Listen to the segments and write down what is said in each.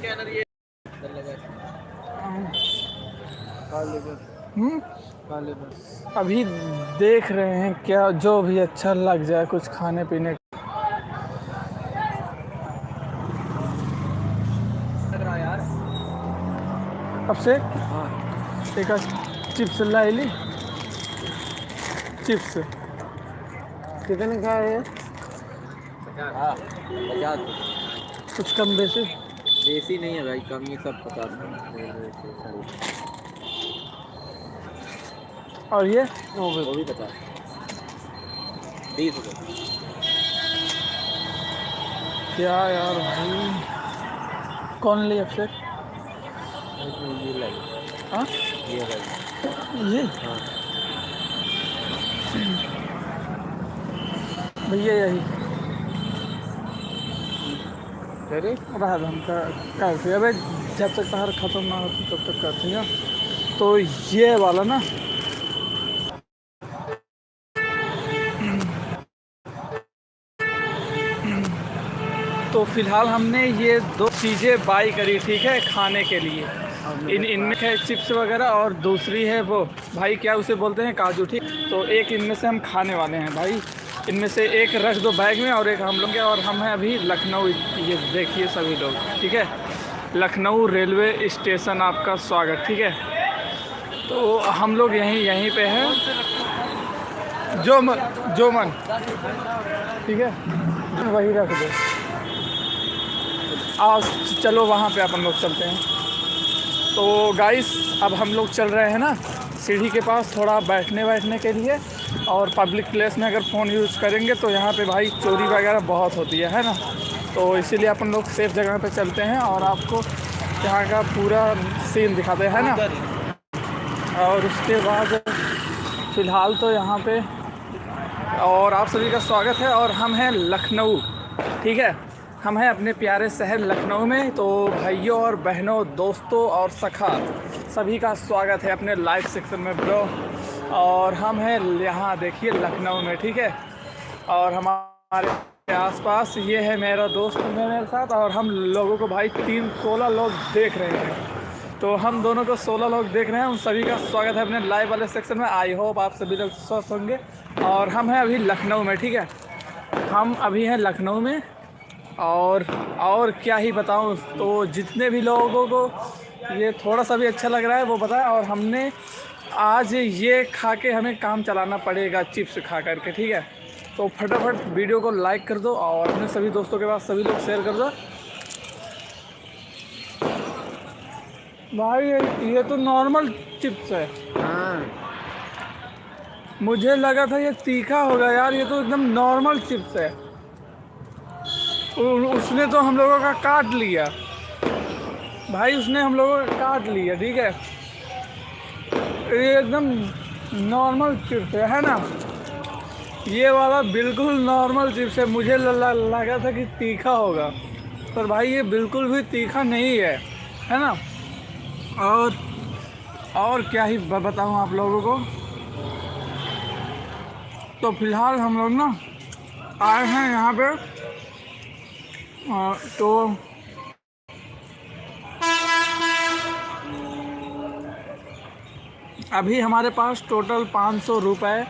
Scanner ये अभी देख रहे हैं क्या जो भी अच्छा लग जाए कुछ खाने पीने का यार। अब से एक चिप्स लाई ली। चिप्स कितने का है? 50। कुछ कम बेसी? देसी नहीं है भाई, कम ही सब 50। और ये वो भी 50। 20 रुपये। क्या यार भाई, कौन लिया फिर? ये लाई। हाँ ये लाई। ये हाँ भैया यही अरे हम करते अबे जब तक तार ख़त्म ना होती तब तक करते हैं। तो ये वाला ना तो फ़िलहाल हमने ये 2 चीज़ें बाई करी, ठीक है, खाने के लिए। इनमें है चिप्स वगैरह और दूसरी है वो भाई क्या उसे बोलते हैं, काजू, ठीक। तो एक इनमें से हम खाने वाले हैं भाई, इनमें से एक रख दो बैग में और एक हम लोग हैं। और हम हैं अभी लखनऊ, ये देखिए सभी लोग, ठीक है, लखनऊ रेलवे स्टेशन आपका स्वागत, ठीक है। तो हम लोग यहीं पे हैं, जो मन ठीक है, वही रख दो। आओ चलो वहाँ पे अपन लोग चलते हैं। तो गाइस अब हम लोग चल रहे हैं ना सीढ़ी के पास, थोड़ा बैठने के लिए। और पब्लिक प्लेस में अगर फ़ोन यूज़ करेंगे तो यहाँ पे भाई चोरी वगैरह बहुत होती है ना। तो इसीलिए अपन लोग सेफ़ जगह पे चलते हैं और आपको यहाँ का पूरा सीन दिखाते हैं ना। और उसके बाद फ़िलहाल तो यहाँ पे और आप सभी का स्वागत है। और हम हैं लखनऊ, ठीक है, हम हैं अपने प्यारे शहर लखनऊ में। तो भाइयों और बहनों, दोस्तों और सखा सभी का स्वागत है अपने लाइव सेक्शन में ब्रो। और हम हैं यहाँ देखिए लखनऊ में, ठीक है। और हमारे आसपास ये है मेरा दोस्त मेरे साथ, और हम लोगों को भाई 16 लोग देख रहे हैं। तो हम दोनों को 16 लोग देख रहे हैं, उन सभी का स्वागत है अपने लाइव वाले सेक्शन में। आई होप आप सभी लोग स्वस्थ होंगे। और हम हैं अभी लखनऊ में, ठीक है, हम अभी हैं लखनऊ में। और क्या ही बताऊं, तो जितने भी लोगों को ये थोड़ा सा भी अच्छा लग रहा है वो बताएं। और हमने आज ये खा के हमें काम चलाना पड़ेगा, चिप्स खा करके, ठीक है। तो फटाफट वीडियो को लाइक कर दो और अपने सभी दोस्तों के पास सभी लोग शेयर कर दो। भाई ये तो नॉर्मल चिप्स है। हाँ मुझे लगा था ये तीखा होगा यार, ये तो एकदम नॉर्मल चिप्स है। उसने तो हम लोगों का काट लिया भाई, उसने हम लोगों का काट लिया, ठीक है। ये एकदम नॉर्मल चिप्स है ना, ये वाला बिल्कुल नॉर्मल चिप्स है। मुझे लगा था कि तीखा होगा, पर भाई ये बिल्कुल भी तीखा नहीं है ना। और क्या ही बताऊं आप लोगों को। तो फिलहाल हम लोग ना आए हैं यहाँ पे, तो अभी हमारे पास टोटल 500 रुपये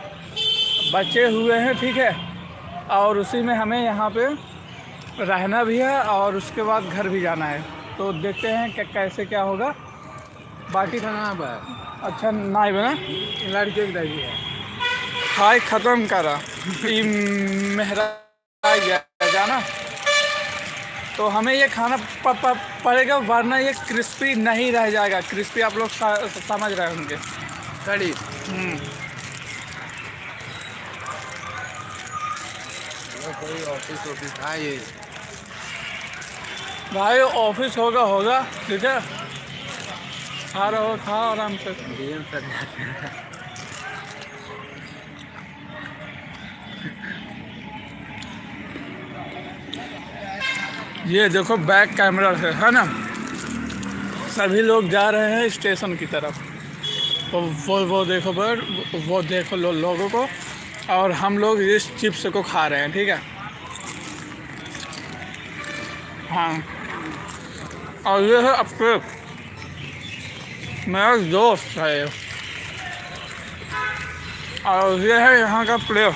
बचे हुए हैं, ठीक है। और उसी में हमें यहाँ पे रहना भी है और उसके बाद घर भी जाना है। तो देखते हैं कैसे क्या होगा। बाकी खाना अच्छा ना ही बना, लड़के की दही है खाए ख़त्म करा मेहरा जाना। तो हमें ये खाना पड़ेगा, वरना ये क्रिस्पी नहीं रह जाएगा। क्रिस्पी आप लोग समझ रहे होंगे, कड़ी। कोई ऑफिस था ये भाई, ऑफिस होगा, ठीक है। खा रहे हो, खाओ आराम से। ये देखो बैक कैमरा है ना, सभी लोग जा रहे हैं स्टेशन की तरफ। वो देखो वो देखो लोगों को। और हम लोग इस चिप्स को खा रहे हैं, ठीक है। हाँ और ये है अफेफ, मेरा दोस्त है ये। और ये है यहाँ का प्लेयर।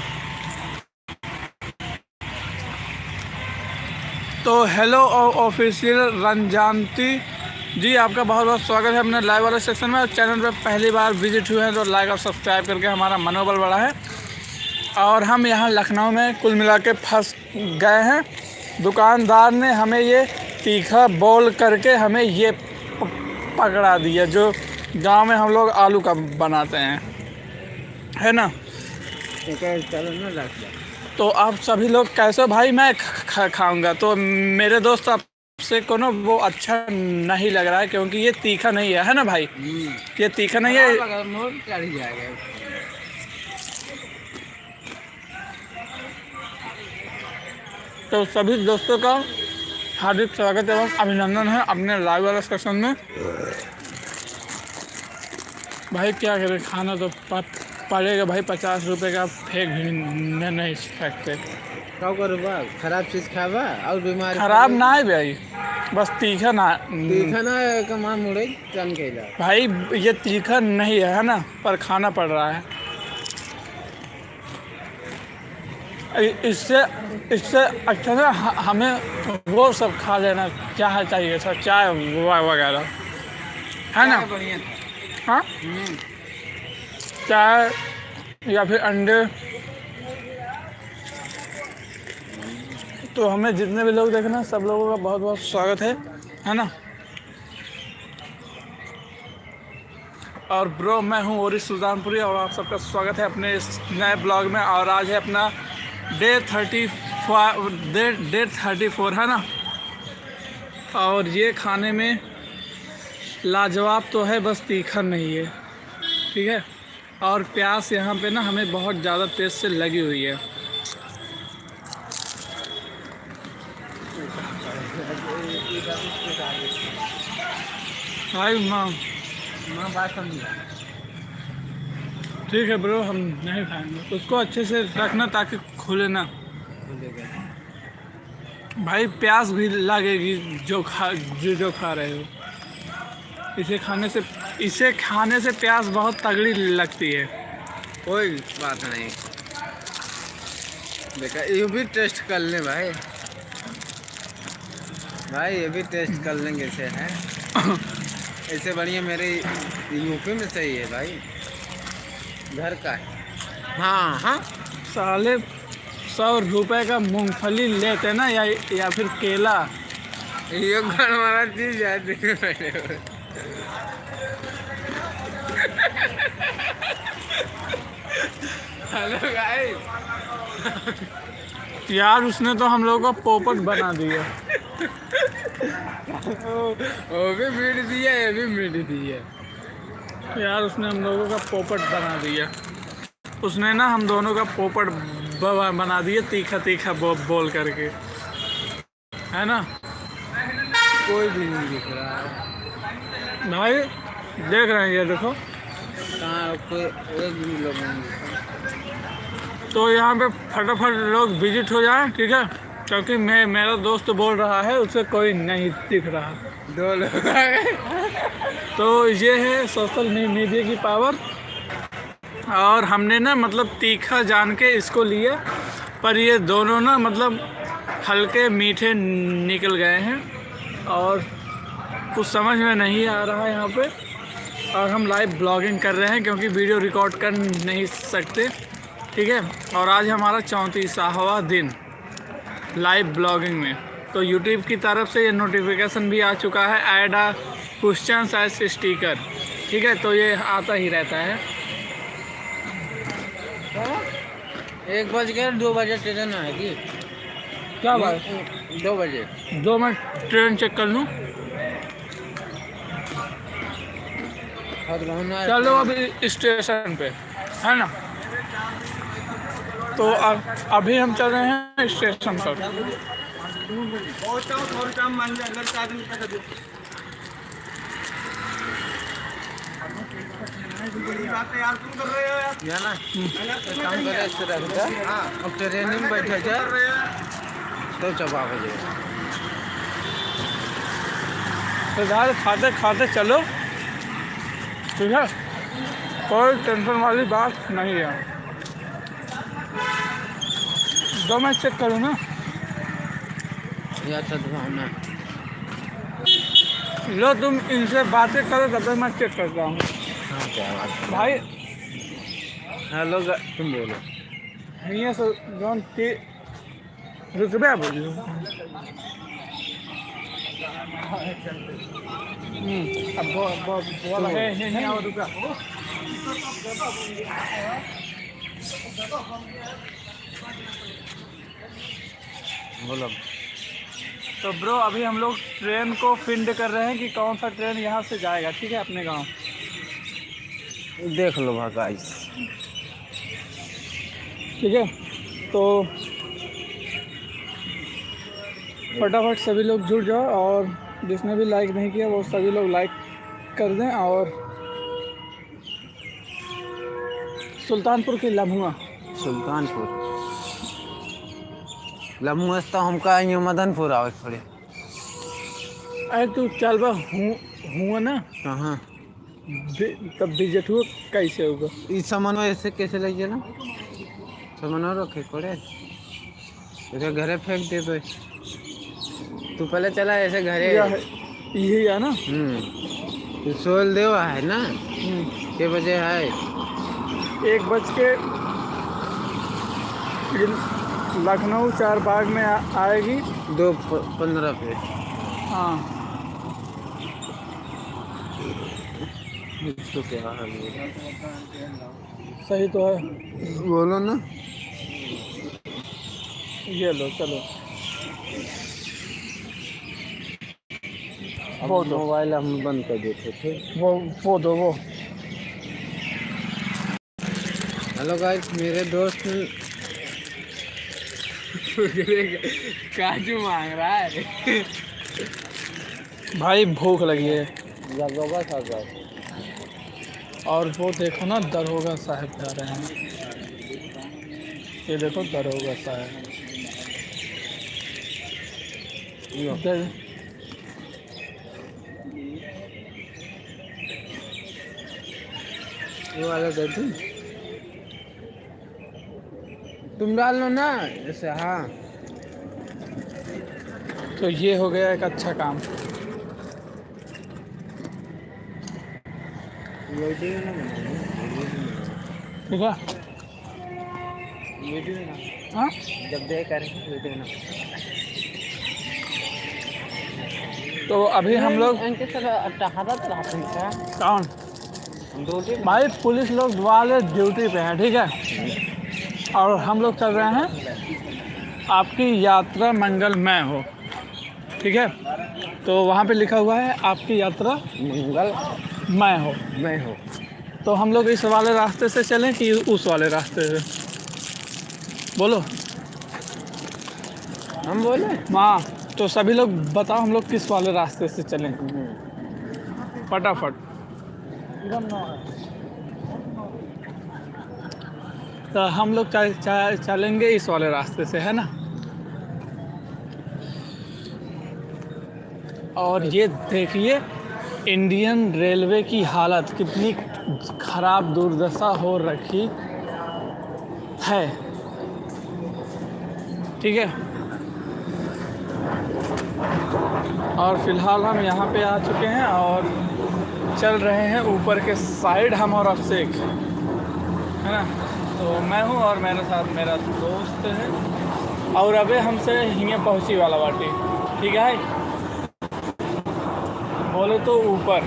तो हेलो ऑफिशियल रंजानती जी, आपका बहुत बहुत स्वागत है अपने लाइव वाले सेक्शन में। चैनल पे पहली बार विजिट हुए हैं तो लाइक और सब्सक्राइब करके हमारा मनोबल बढ़ा है। और हम यहाँ लखनऊ में कुल मिला के फंस गए हैं। दुकानदार ने हमें ये तीखा बोल करके हमें ये पकड़ा दिया, जो गांव में हम लोग आलू का बनाते हैं, है ना। तो आप सभी लोग कैसे भाई, मैं खाऊंगा तो मेरे दोस्त आपसे को ना वो अच्छा नहीं लग रहा है क्योंकि ये तीखा नहीं है ना भाई, ये तीखा नहीं है। तो सभी दोस्तों का हार्दिक स्वागत एवं अभिनंदन है अपने लाइव वाला सेक्शन में। भाई क्या करें, खाना तो पड़ेगा भाई, 50 रुपये का फेंक भी नहीं सकते। खराब चीज खावा और बीमारी खराब ना है भाई, बस तीखा ना कमा मुड़े चन के भाई, ये तीखा नहीं है ना, पर खाना पड़ रहा है। इससे अच्छा ना हमें वो सब खा लेना चाहिए सर, चाय वगैरह, है ना। हाँ, चाय या फिर अंडे। तो हमें जितने भी लोग देखना, सब लोगों का बहुत बहुत स्वागत है ना। और ब्रो, मैं हूँ ओरिस सुल्तानपुरी और आप सबका स्वागत है अपने इस नए ब्लॉग में। और आज है अपना डे 34 है ना। और ये खाने में लाजवाब तो है, बस तीखा नहीं है, ठीक है। और प्यास यहाँ पे ना हमें बहुत ज़्यादा तेज से लगी हुई है। भाई माँ बात समझा, ठीक है ब्रो, हम नहीं खाएंगे। उसको अच्छे से रखना ताकि खुले ना। भाई प्यास भी लगेगी जो खा रहे हो। इसे खाने से प्यास बहुत तगड़ी लगती है। कोई बात नहीं, देखा ये भी टेस्ट कर ले भाई, ये भी टेस्ट कर लेंगे से है। ऐसे बढ़िया मेरे यूपी में सही है भाई, घर का है। हाँ, साले 100 रुपए का मूंगफली लेते ना, या फिर केला, ये घर वाला चीज जाती है। हेलो गाइस, यार उसने तो हम लोगों को पोपट बना दिया। वो भी मीट दिया, ये भी मीट दिया। यार उसने हम लोगों का पोपट बना दिया। उसने ना हम दोनों का पोपट बना दिया, तीखा बोल करके, है ना। कोई भी नहीं दिख रहा है भाई, देख रहे हैं ये देखो, कहाँ कोई एक भी लोग नहीं दिख रहा। तो यहाँ पे फटाफट लोग विजिट हो जाएं, ठीक है, क्योंकि मेरा दोस्त बोल रहा है उसे कोई नहीं दिख रहा। 2 लोग तो ये है सोशल मीडिया की पावर। और हमने ना मतलब तीखा जान के इसको लिया, पर ये दोनों ना मतलब हल्के मीठे निकल गए हैं और कुछ समझ में नहीं आ रहा है यहाँ पे। और हम लाइव ब्लॉगिंग कर रहे हैं क्योंकि वीडियो रिकॉर्ड कर नहीं सकते, ठीक है। और आज हमारा 34वां दिन लाइव ब्लॉगिंग में। तो यूट्यूब की तरफ से ये नोटिफिकेशन भी आ चुका है, ऐड आ क्वेश्चन एज स्टिकर, ठीक है। तो ये आता ही रहता है। 1 बज गया, 2 बजे ट्रेन आएगी। क्या बात? 2 बजे। 2 मिनट ट्रेन चेक कर लूँ। चलो अभी स्टेशन पे, है ना। तो अभी हम चल रहे हैं स्टेशन पर। अब ट्रेन में बैठे जाए तो चबा हो जाए। फिलहाल खाते खाते चलो, ठीक है, कोई टेंशन वाली बात नहीं है। दो मैं चेक करूँ ना, या सद्भावना। लो तुम इनसे बातें करो तब तक मैं चेक करता हूँ। हाँ क्या बात है भाई हेलो तुम बोलो। यहाँ से जौन के रुकबे बोलियो। अब बोला है और रुका। बोलो। तो ब्रो अभी हम लोग ट्रेन को फिंड कर रहे हैं कि कौन सा ट्रेन यहाँ से जाएगा, ठीक है, अपने गांव। देख लो गाइस, ठीक है, तो फटाफट सभी लोग जुड़ जाओ और जिसने भी लाइक नहीं किया वो सभी लोग लाइक कर दें। और सुल्तानपुर की लम्हुआ, सुल्तानपुर लम्हुआ हमका ये मदनपुर आवे थोड़े। अरे तू चल बा हुआ ना, कहाँ तब विजिट हुआ कैसे होगा। इस सामान ऐसे कैसे ले जाना, सामान रखे पड़े ऐसे घरे फेंक दे तो। तू पहले चला ऐसे घरे। यही है ना। तू सोल देवा है ना, के बजे है 1 बज के लखनऊ 4 बाग में आएगी 2:15 पे। हाँ इसको क्या है, सही तो है, बोलो ना। ये लो चलो। वो दो मोबाइल हम बंद कर देते थे। वो दो वो। हेलो गाइस, मेरे दोस्त काजू मांग रहा है। भाई भूख लगी है। दरोगा साहब, और वो देखो ना दरोगा साहब जा रहे हैं, ये देखो दरोगा साहब। ये वाला दे दूं? तुम डाल लो ना ऐसे। हाँ तो ये हो गया एक अच्छा काम। ठीक है, हाँ जब दे कर तो अभी हम लोग कौन भाई पुलिस लोग वाले ड्यूटी पे हैं, ठीक है, और हम लोग चल रहे हैं आपकी यात्रा मंगलमय हो, ठीक है। तो वहाँ पे लिखा हुआ है आपकी यात्रा मंगलमय हो। मैं हो तो हम लोग इस वाले रास्ते से चलें कि उस वाले रास्ते से, बोलो। हम बोले हाँ तो सभी लोग बताओ हम लोग किस वाले रास्ते से चलें, फटाफट। तो हम लोग चलेंगे इस वाले रास्ते से, है ना। और ये देखिए इंडियन रेलवे की हालत कितनी ख़राब दुर्दशा हो रखी है, ठीक है। और फिलहाल हम यहाँ पे आ चुके हैं और चल रहे हैं ऊपर के साइड, हम और अभिषेक, है ना। तो मैं हूँ और मेरे साथ मेरा दोस्त है, और अबे हमसे हिंगे पहुँची वाला बाटी, ठीक है। बोले तो ऊपर,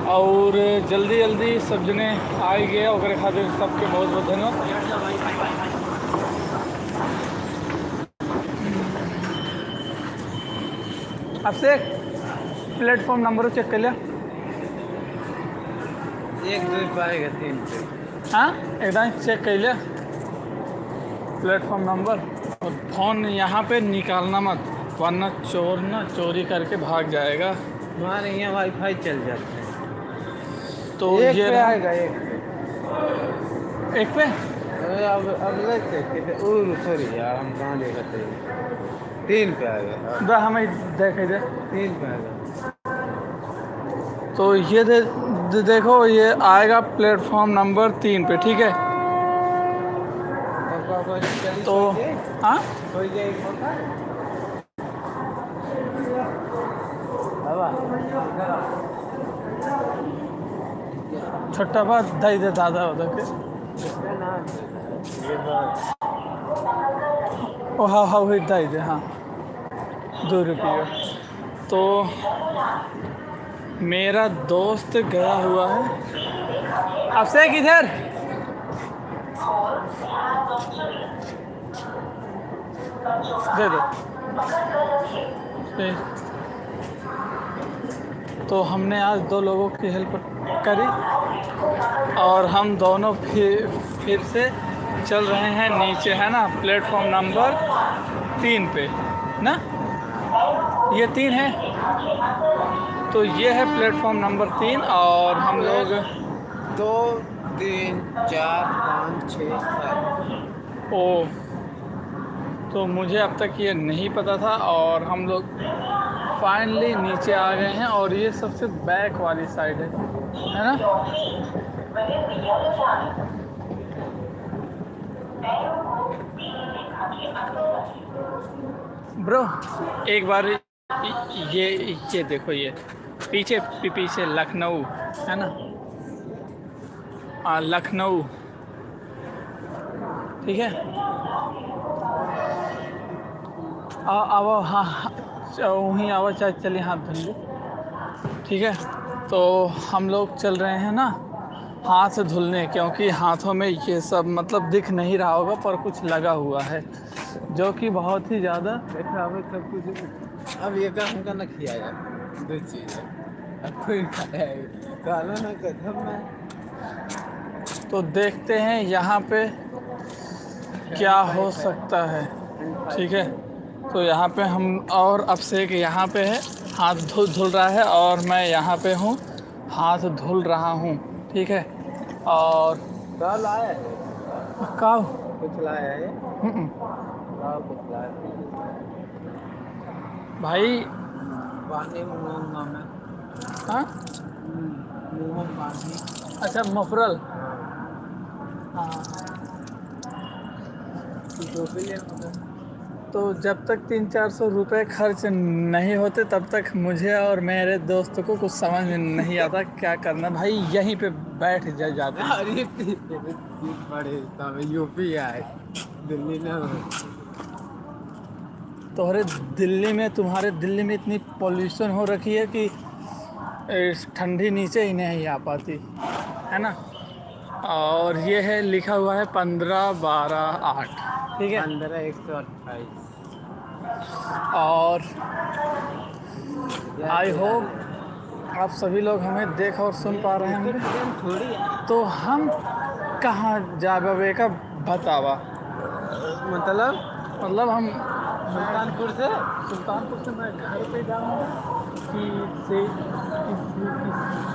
और जल्दी जल्दी सब जने आ गए और खातिर सबके बहुत बहुत धन्यवाद। अभिषेक प्लेटफॉर्म नंबर चेक कर लिया? 1 2 पाएगा 3 पे। हाँ एकदम चेक कर लिया प्लेटफॉर्म नंबर। और फ़ोन यहाँ पे निकालना मत, वरना चोर ना चोरी करके भाग जाएगा। हमारे यहाँ वाईफाई चल जाता है। तो एक ये पे आएगा, एक पे अब लेते सॉरी यार, हम कहाँ देखते 3 पे आएगा। हमें देखे दे। 3 पे आएगा। तो ये देखो ये आएगा प्लेटफॉर्म नंबर 3 पे, ठीक है। तो हाँ कोई जाएगी मौका बाबा छोटा बात दई दे दादा उधर के इसका नाम ये ओ हाँ हाँ वही दई दे, हाँ 2 रुपये। तो मेरा दोस्त गया हुआ है। आपसे किधर दे दो। तो हमने आज 2 लोगों की हेल्प करी और हम दोनों फिर से चल रहे हैं नीचे, है ना, प्लेटफॉर्म नंबर 3 पे ना, ये 3 है। तो ये है प्लेटफॉर्म नंबर 3 और हम लोग 2 3 4 5 6 7 ओ, तो मुझे अब तक ये नहीं पता था और हम लोग फाइनली नीचे आ गए हैं और ये सबसे बैक वाली साइड है ना। ब्रो एक बार ये देखो, ये पीछे लखनऊ है ना, लखनऊ, ठीक है। आओ हाँ वहीं आओ, चाहे चलिए हाथ धो लीजिए, ठीक है। तो हम लोग चल रहे हैं ना हाथ धुलने, क्योंकि हाथों में ये सब मतलब दिख नहीं रहा होगा पर कुछ लगा हुआ है जो कि बहुत ही ज़्यादा सब कुछ। अब ये काम का न किया यार, 2 चीज़ है, अब कोई खाया है काला ना कदम में। तो देखते हैं यहाँ पे क्या हो सकता है, ठीक है। तो यहाँ पे हम और अभिषेक यहाँ पे है, हाथ धुल रहा है और मैं यहाँ पे हूँ, हाथ धुल रहा हूँ, ठीक है। और कल आया है काव कुछ लाया है कुछ लाया भाई, पानी मंगाऊंगा मैं। हाँ मुँह में पानी। अच्छा मफरल, हाँ। तो जब तक 300-400 रुपये खर्च नहीं होते तब तक मुझे और मेरे दोस्त को कुछ समझ में नहीं आता क्या करना। भाई यहीं पे बैठ जाते हैं। अरे बड़े तब यूपी आए दिल्ली ना। तुम्हारे दिल्ली में इतनी पॉल्यूशन हो रखी है कि ठंडी नीचे ही नहीं आ पाती है ना। और ये है लिखा हुआ है 15-12-8, ठीक है। 15-128। और आई होप आप सभी लोग हमें देख और सुन पा रहे होंगे। थोड़ी तो हम कहाँ जाबे का बतावा, मतलब हम सुल्तानपुर से मैं घर पे जाऊँगा कि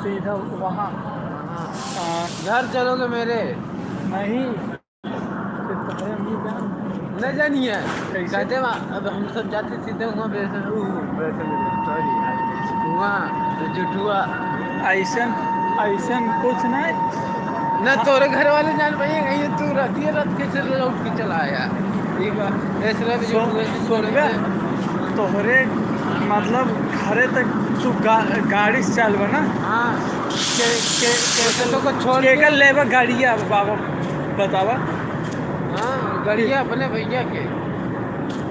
सीधा वहाँ घर चलोगे मेरे? नहीं, फिर तुम्हारे अम्मी जान न जानिए कैसे? कहते अब हम सब जाते सीधे वहाँ सॉरी वहाँ जुटुआ ऐसन कुछ नहीं न तोरे घर वाले जान पाएंगे। ये तू रात कैसे लौट के चला आया? तोहरे मतलब घरे तक तू गाड़ी से चलबा ना। हाँ को छोड़ के लेबा गाड़िया बाबा बतावा। हाँ गाड़िया अपने भैया के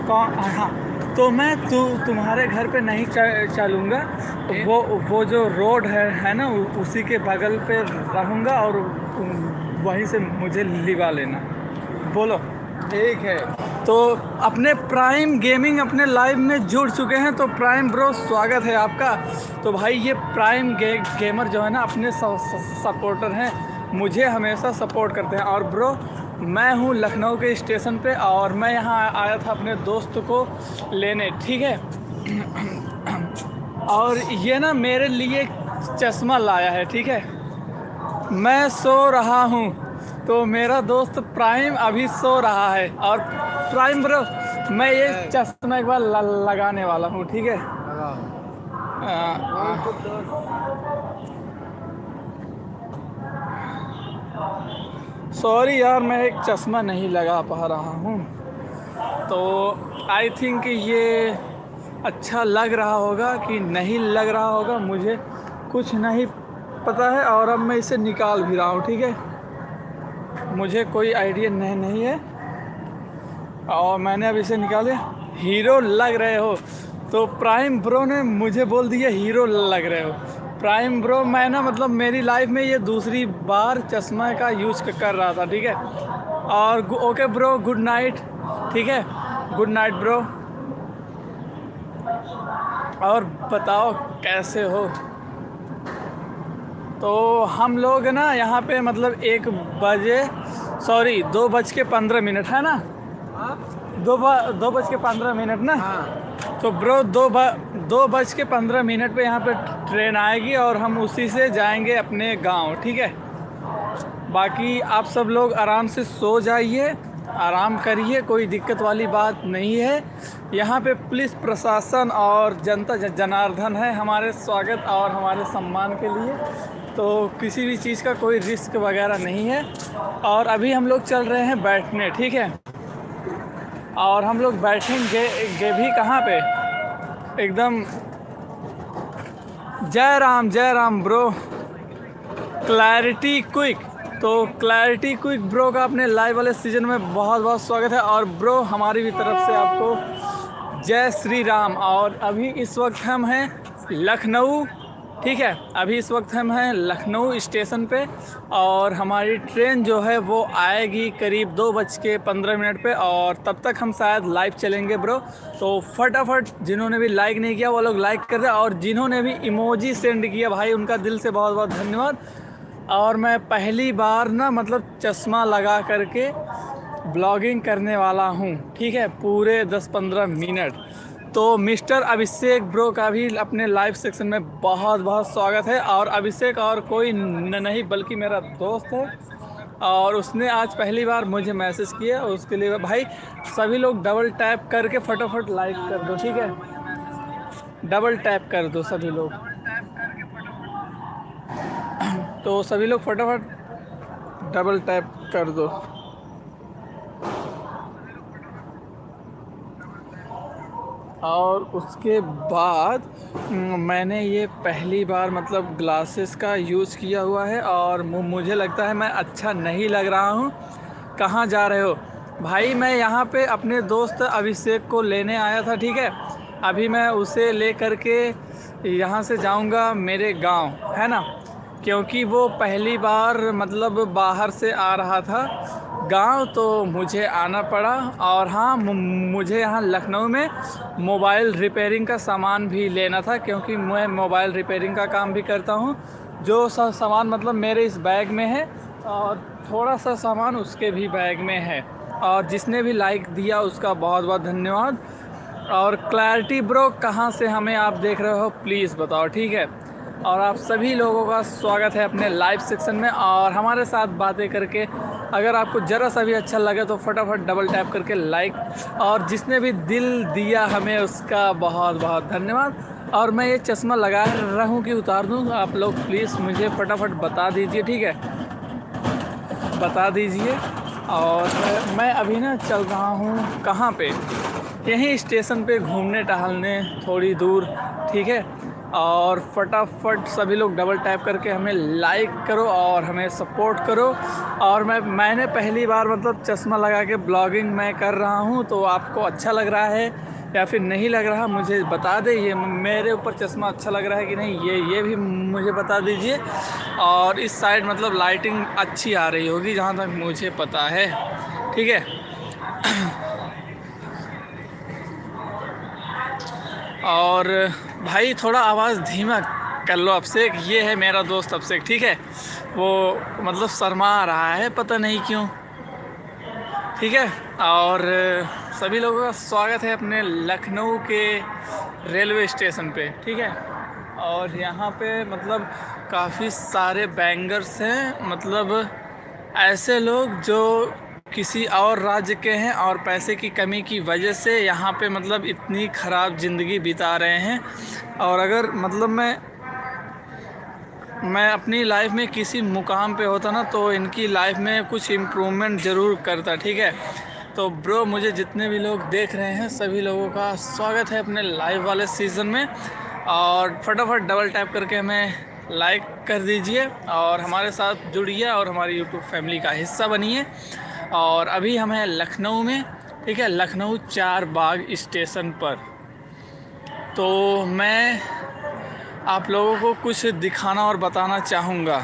कौन? हाँ तो मैं तुम्हारे घर पे नहीं चलूँगा, वो जो रोड है ना उसी के बगल पे रहूँगा और वहीं से मुझे लिवा लेना। बोलो ठीक है। तो अपने प्राइम गेमिंग अपने लाइव में जुड़ चुके हैं, तो प्राइम ब्रो स्वागत है आपका। तो भाई ये प्राइम गेमर जो है ना अपने सपोर्टर हैं, मुझे हमेशा सपोर्ट करते हैं। और ब्रो मैं हूँ लखनऊ के स्टेशन पे और मैं यहाँ आया था अपने दोस्त को लेने, ठीक है। और ये ना मेरे लिए चश्मा लाया है, ठीक है। मैं सो रहा हूँ तो मेरा दोस्त प्राइम अभी सो रहा है। और प्राइम ब्रो मैं ये चश्मा एक बार लगाने वाला हूँ, ठीक है। सॉरी यार, मैं एक चश्मा नहीं लगा पा रहा हूँ, तो आई थिंक ये अच्छा लग रहा होगा कि नहीं लग रहा होगा, मुझे कुछ नहीं पता है। और अब मैं इसे निकाल भी रहा हूँ, ठीक है, मुझे कोई आइडिया नहीं है। और मैंने अब इसे निकाल दिया। हीरो लग रहे हो, तो प्राइम ब्रो ने मुझे बोल दिया हीरो लग रहे हो। प्राइम ब्रो, मैं ना मतलब मेरी लाइफ में ये दूसरी बार चश्मा का यूज कर रहा था, ठीक है। और ओके ब्रो, गुड नाइट, ठीक है, गुड नाइट ब्रो। और बताओ कैसे हो? तो हम लोग ना यहाँ पे मतलब 2:15 है ना, 2:15 ना। हाँ। तो ब्रो 2:15 पे यहाँ पे ट्रेन आएगी और हम उसी से जाएंगे अपने गांव, ठीक है। बाकी आप सब लोग आराम से सो जाइए, आराम करिए, कोई दिक्कत वाली बात नहीं है। यहाँ पे पुलिस प्रशासन और जनता जनार्दन है हमारे स्वागत और हमारे सम्मान के लिए, तो किसी भी चीज़ का कोई रिस्क वगैरह नहीं है। और अभी हम लोग चल रहे हैं बैठने, ठीक है। और हम लोग बैठेंगे भी कहाँ पे, एकदम जय राम ब्रो। क्लैरिटी क्विक, तो क्लैरिटी क्विक ब्रो का अपने लाइव वाले सीज़न में बहुत बहुत स्वागत है। और ब्रो हमारी भी तरफ से आपको जय श्री राम। और अभी इस वक्त हम हैं लखनऊ, ठीक है, अभी इस वक्त हम हैं लखनऊ स्टेशन पे और हमारी ट्रेन जो है वो आएगी करीब 2:15 पे और तब तक हम शायद लाइव चलेंगे ब्रो। तो फटाफट जिन्होंने भी लाइक नहीं किया वो लोग लाइक कर दें, और जिन्होंने भी इमोजी सेंड किया भाई उनका दिल से बहुत बहुत धन्यवाद। और मैं पहली बार ना मतलब चश्मा लगा करके ब्लॉगिंग करने वाला हूँ, ठीक है, पूरे 10-15 मिनट। तो मिस्टर अभिषेक ब्रो का भी अपने लाइव सेक्शन में बहुत बहुत स्वागत है। और अभिषेक और कोई नहीं बल्कि मेरा दोस्त है, और उसने आज पहली बार मुझे मैसेज किया, और उसके लिए भाई सभी लोग डबल टैप करके फटाफट लाइक कर दो, ठीक है, डबल टैप कर दो सभी लोग। तो सभी लोग फटाफट डबल टैप कर दो। और उसके बाद मैंने ये पहली बार मतलब ग्लासेस का यूज़ किया हुआ है और मुझे लगता है मैं अच्छा नहीं लग रहा हूँ। कहाँ जा रहे हो भाई? मैं यहाँ पे अपने दोस्त अभिषेक को लेने आया था, ठीक है। अभी मैं उसे ले करके यहाँ से जाऊँगा मेरे गांव, है ना, क्योंकि वो पहली बार मतलब बाहर से आ रहा था गांव, तो मुझे आना पड़ा। और हाँ, मुझे यहाँ लखनऊ में मोबाइल रिपेयरिंग का सामान भी लेना था, क्योंकि मैं मोबाइल रिपेयरिंग का काम भी करता हूँ। जो सा सामान मतलब मेरे इस बैग में है और थोड़ा सा सामान उसके भी बैग में है। और जिसने भी लाइक दिया उसका बहुत बहुत धन्यवाद। और क्लैरिटी ब्रो कहाँ से हमें आप देख रहे हो प्लीज़ बताओ, ठीक है। और आप सभी लोगों का स्वागत है अपने लाइव सेक्शन में और हमारे साथ बातें करके। अगर आपको ज़रा सा भी अच्छा लगे तो फटाफट डबल टैप करके लाइक, और जिसने भी दिल दिया हमें उसका बहुत बहुत धन्यवाद। और मैं ये चश्मा लगा रहा हूँ कि उतार दूँ, आप लोग प्लीज़ मुझे फटाफट बता दीजिए, ठीक है, बता दीजिए। और मैं अभी ना चल रहा हूँ कहाँ पे, यहीं स्टेशन पे घूमने टहलने थोड़ी दूर, ठीक है। और फटाफट सभी लोग डबल टैप करके हमें लाइक करो और हमें सपोर्ट करो। और मैंने पहली बार मतलब चश्मा लगा के ब्लॉगिंग मैं कर रहा हूँ, तो आपको अच्छा लग रहा है या फिर नहीं लग रहा मुझे बता दे। ये मेरे ऊपर चश्मा अच्छा लग रहा है कि नहीं ये भी मुझे बता दीजिए। और इस साइड मतलब लाइटिंग अच्छी आ रही होगी जहाँ तक मुझे पता है, ठीक है। और भाई थोड़ा आवाज़ धीमा कर लो अभिषेक, ये है मेरा दोस्त अभिषेक, ठीक है। वो मतलब शर्मा रहा है पता नहीं क्यों, ठीक है। और सभी लोगों का स्वागत है अपने लखनऊ के रेलवे स्टेशन पे, ठीक है। और यहाँ पे मतलब काफ़ी सारे बैंगर्स हैं, मतलब ऐसे लोग जो किसी और राज्य के हैं और पैसे की कमी की वजह से यहाँ पे मतलब इतनी ख़राब ज़िंदगी बिता रहे हैं। और अगर मतलब मैं मैं अपनी लाइफ में किसी मुकाम पे होता ना तो इनकी लाइफ में कुछ इम्प्रूवमेंट ज़रूर करता, ठीक है। तो ब्रो, मुझे जितने भी लोग देख रहे हैं सभी लोगों का स्वागत है अपने लाइव वाले सीज़न में, और फटाफट डबल टैप करके हमें लाइक कर दीजिए और हमारे साथ जुड़िए और हमारी यूट्यूब फैमिली का हिस्सा बनिए। और अभी हम हैं लखनऊ में, ठीक है, लखनऊ 4 बाग स्टेशन पर। तो मैं आप लोगों को कुछ दिखाना और बताना चाहूँगा।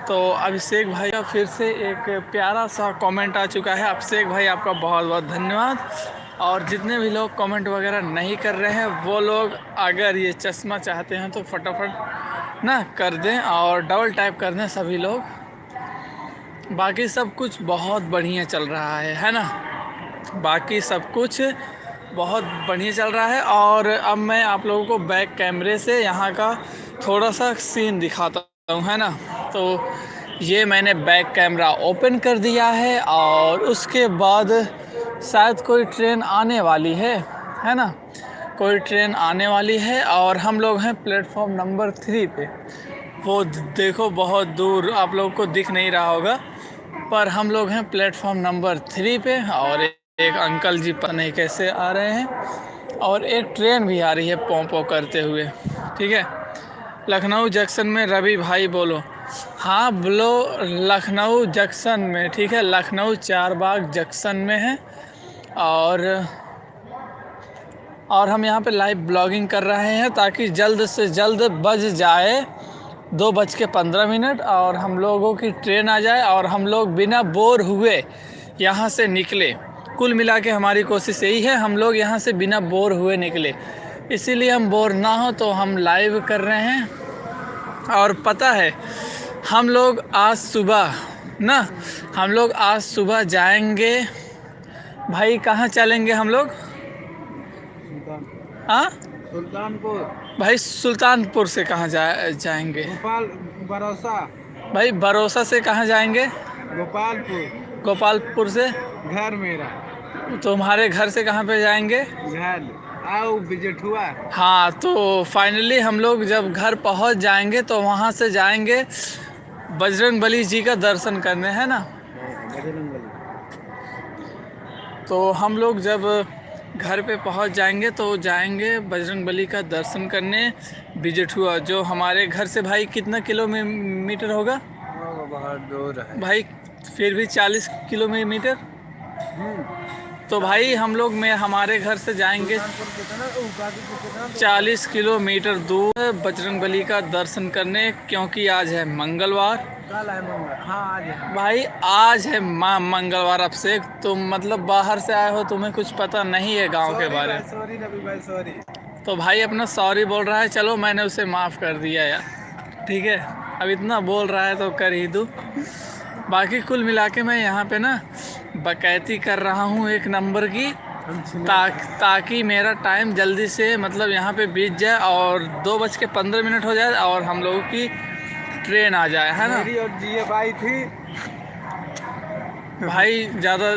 तो अभिषेक भाई का फिर से एक प्यारा सा कमेंट आ चुका है। अभिषेक भाई, आपका बहुत बहुत धन्यवाद। और जितने भी लोग कमेंट वगैरह नहीं कर रहे हैं वो लोग अगर ये चश्मा चाहते हैं तो फटाफट ना कर दें और डबल टैप कर दें सभी लोग। बाकी सब कुछ बहुत बढ़िया चल रहा है ना, बाकी सब कुछ बहुत बढ़िया चल रहा है। और अब मैं आप लोगों को बैक कैमरे से यहाँ का थोड़ा सा सीन दिखाता हूँ, है ना। तो ये मैंने बैक कैमरा ओपन कर दिया है और उसके बाद शायद कोई ट्रेन आने वाली है ना, कोई ट्रेन आने वाली है। और हम लोग हैं प्लेटफॉर्म नंबर 3 पे। वो देखो बहुत दूर, आप लोगों को दिख नहीं रहा होगा, पर हम लोग हैं प्लेटफॉर्म नंबर 3 पे। और एक अंकल जी पता नहीं कैसे आ रहे हैं और एक ट्रेन भी आ रही है पों पों करते हुए, ठीक है। लखनऊ जंक्शन में रवि भाई बोलो। हाँ बोलो, लखनऊ जंक्शन में, ठीक है, लखनऊ 4 बाग जंक्शन में है। और हम यहाँ पे लाइव ब्लॉगिंग कर रहे हैं ताकि जल्द से जल्द बज जाए 2:15 और हम लोगों की ट्रेन आ जाए और हम लोग बिना बोर हुए यहाँ से निकले। कुल मिला के हमारी कोशिश यही है, हम लोग यहाँ से बिना बोर हुए निकले। इसीलिए हम बोर ना हो तो हम लाइव कर रहे हैं। और पता है हम लोग आज सुबह जाएंगे भाई। कहाँ चलेंगे हम लोग? हाँ, सुल्तानपुर। भाई सुल्तानपुर से कहाँ जाएंगे? भरोसा। भाई भरोसा से कहाँ जाएंगे? गोपालपुर से घर मेरा। तुम्हारे घर से कहाँ पे जाएंगे? घर आओ बिजठुआ। हाँ, तो फाइनली हम लोग जब घर पहुँच जाएंगे तो वहाँ से जाएंगे बजरंगबली जी का दर्शन करने, है ना। तो हम लोग जब घर पे पहुँच जाएंगे तो जाएंगे बजरंगबली का दर्शन करने बिजठुआ, जो हमारे घर से भाई कितना किलोमीटर होगा? बहुत दूर है भाई, फिर भी 40 किलोमीटर। तो भाई हम लोग हमारे घर से जाएंगे 40 किलोमीटर दूर बजरंगबली का दर्शन करने, क्योंकि आज है मंगलवार। कल है मंगलवार। हाँ, आज है भाई, आज है मंगलवार। अब से तुम मतलब बाहर से आए हो, तुम्हें कुछ पता नहीं है गांव के बारे में। सॉरी रवि भाई, सॉरी। तो भाई अपना सॉरी बोल रहा है, चलो मैंने उसे माफ़ कर दिया यार, ठीक है। अब इतना बोल रहा है तो कर ही दूँ। बाकी कुल मिला के मैं यहाँ पे ना बकैती कर रहा हूँ 1 नंबर की, ताकि मेरा टाइम जल्दी से मतलब यहाँ पे बीत जाए और 2:15 हो जाए और हम लोगों की ट्रेन आ जाए, है ना। मेरी और जीए भाई थी। भाई ज़्यादा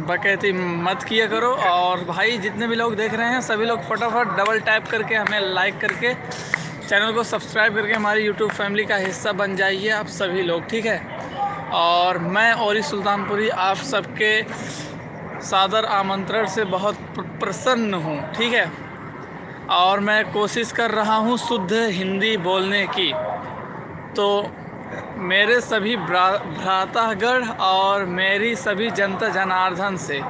बकैती मत किया करो। और भाई जितने भी लोग देख रहे हैं सभी लोग फटाफट डबल टैप करके हमें लाइक करके चैनल को सब्सक्राइब करके हमारी यूट्यूब फैमिली का हिस्सा बन जाइए आप सभी लोग, ठीक है। और मैं औरी सुल्तानपुरी आप सबके सादर आमंत्रण से बहुत प्रसन्न हूँ, ठीक है। और मैं कोशिश कर रहा हूँ शुद्ध हिंदी बोलने की। तो मेरे सभी भ्रातागण और मेरी सभी जनता जनार्दन से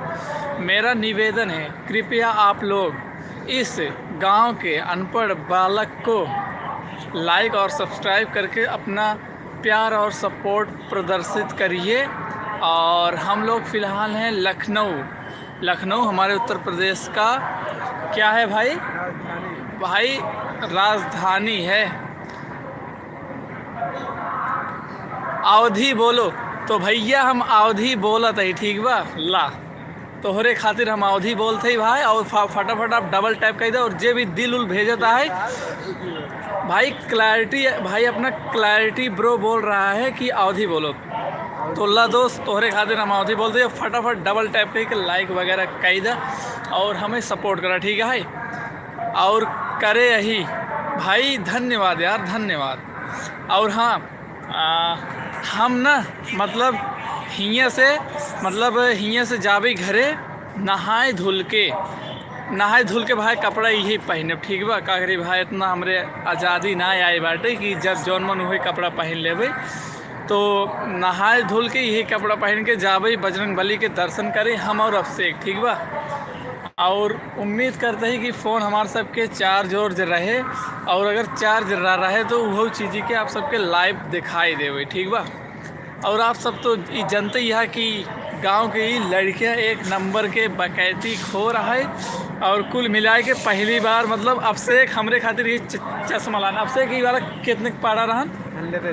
मेरा निवेदन है, कृपया आप लोग इस गांव के अनपढ़ बालक को लाइक और सब्सक्राइब करके अपना प्यार और सपोर्ट प्रदर्शित करिए। और हम लोग फ़िलहाल हैं लखनऊ हमारे उत्तर प्रदेश का क्या है भाई? भाई राजधानी है। अवधि बोलो तो भैया हम अवधि बोलत है, ठीक बा ला। तोहरे खातिर हम अवधि बोलते ही भाई। और फटाफट आप डबल टैप कर दे और जे भी दिल उल भेजता है भाई, क्लैरिटी भाई अपना क्लैरिटी ब्रो बोल रहा है कि अवधि बोलो तो ला दोस्त, तोहरे खातिर हम अवधि बोलते हैं। फटाफट डबल टैप करके लाइक वगैरह कर दे और हमें सपोर्ट करा, ठीक है भाई। और करे यही भाई, धन्यवाद यार, धन्यवाद। और हाँ, हम ना मतलब हियाँ से जाबे घरे नहाए धुल के भाई कपड़ा यही पहने, ठीक बा। का करी भाई, इतना हमरे आज़ादी ना आए बाटे कि जब जौन मन वही कपड़ा पहन लेबै। तो नहाए धुल के यही कपड़ा पहन के जाबे बजरंग बली के दर्शन करे हम और अभिषेक, ठीक बा। और उम्मीद करते हैं कि फ़ोन हमारे सबके चार्ज रहे, और अगर चार्ज रहे तो वो चीज़ के आप सबके लाइव दिखाई देवे, ठीक बा। और आप सब तो जानते ही है कि गांव के ही लड़कियां एक नंबर के बकैती खो रहा है। और कुल मिलाए के पहली बार मतलब अभिषेक हमरे खातिर ये चश्मा लाना। अभिषेक ये वाला कितने का पड़ा रहा? 100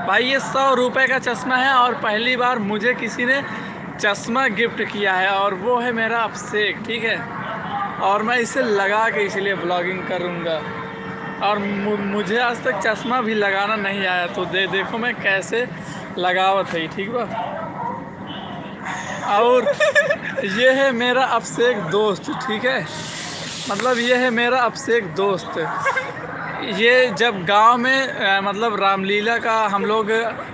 भाई ये 100 रुपये का चश्मा है, और पहली बार मुझे किसी ने चश्मा गिफ्ट किया है, और वो है मेरा अभिषेक, ठीक है। और मैं इसे लगा के इसलिए ब्लॉगिंग करूँगा। और मुझे आज तक चश्मा भी लगाना नहीं आया, तो देखो मैं कैसे लगावत है, ठीक बा। और ये है मेरा अभिषेक दोस्त, ठीक है। मतलब ये है मेरा अभिषेक दोस्त। ये जब गांव में मतलब रामलीला का हम लोग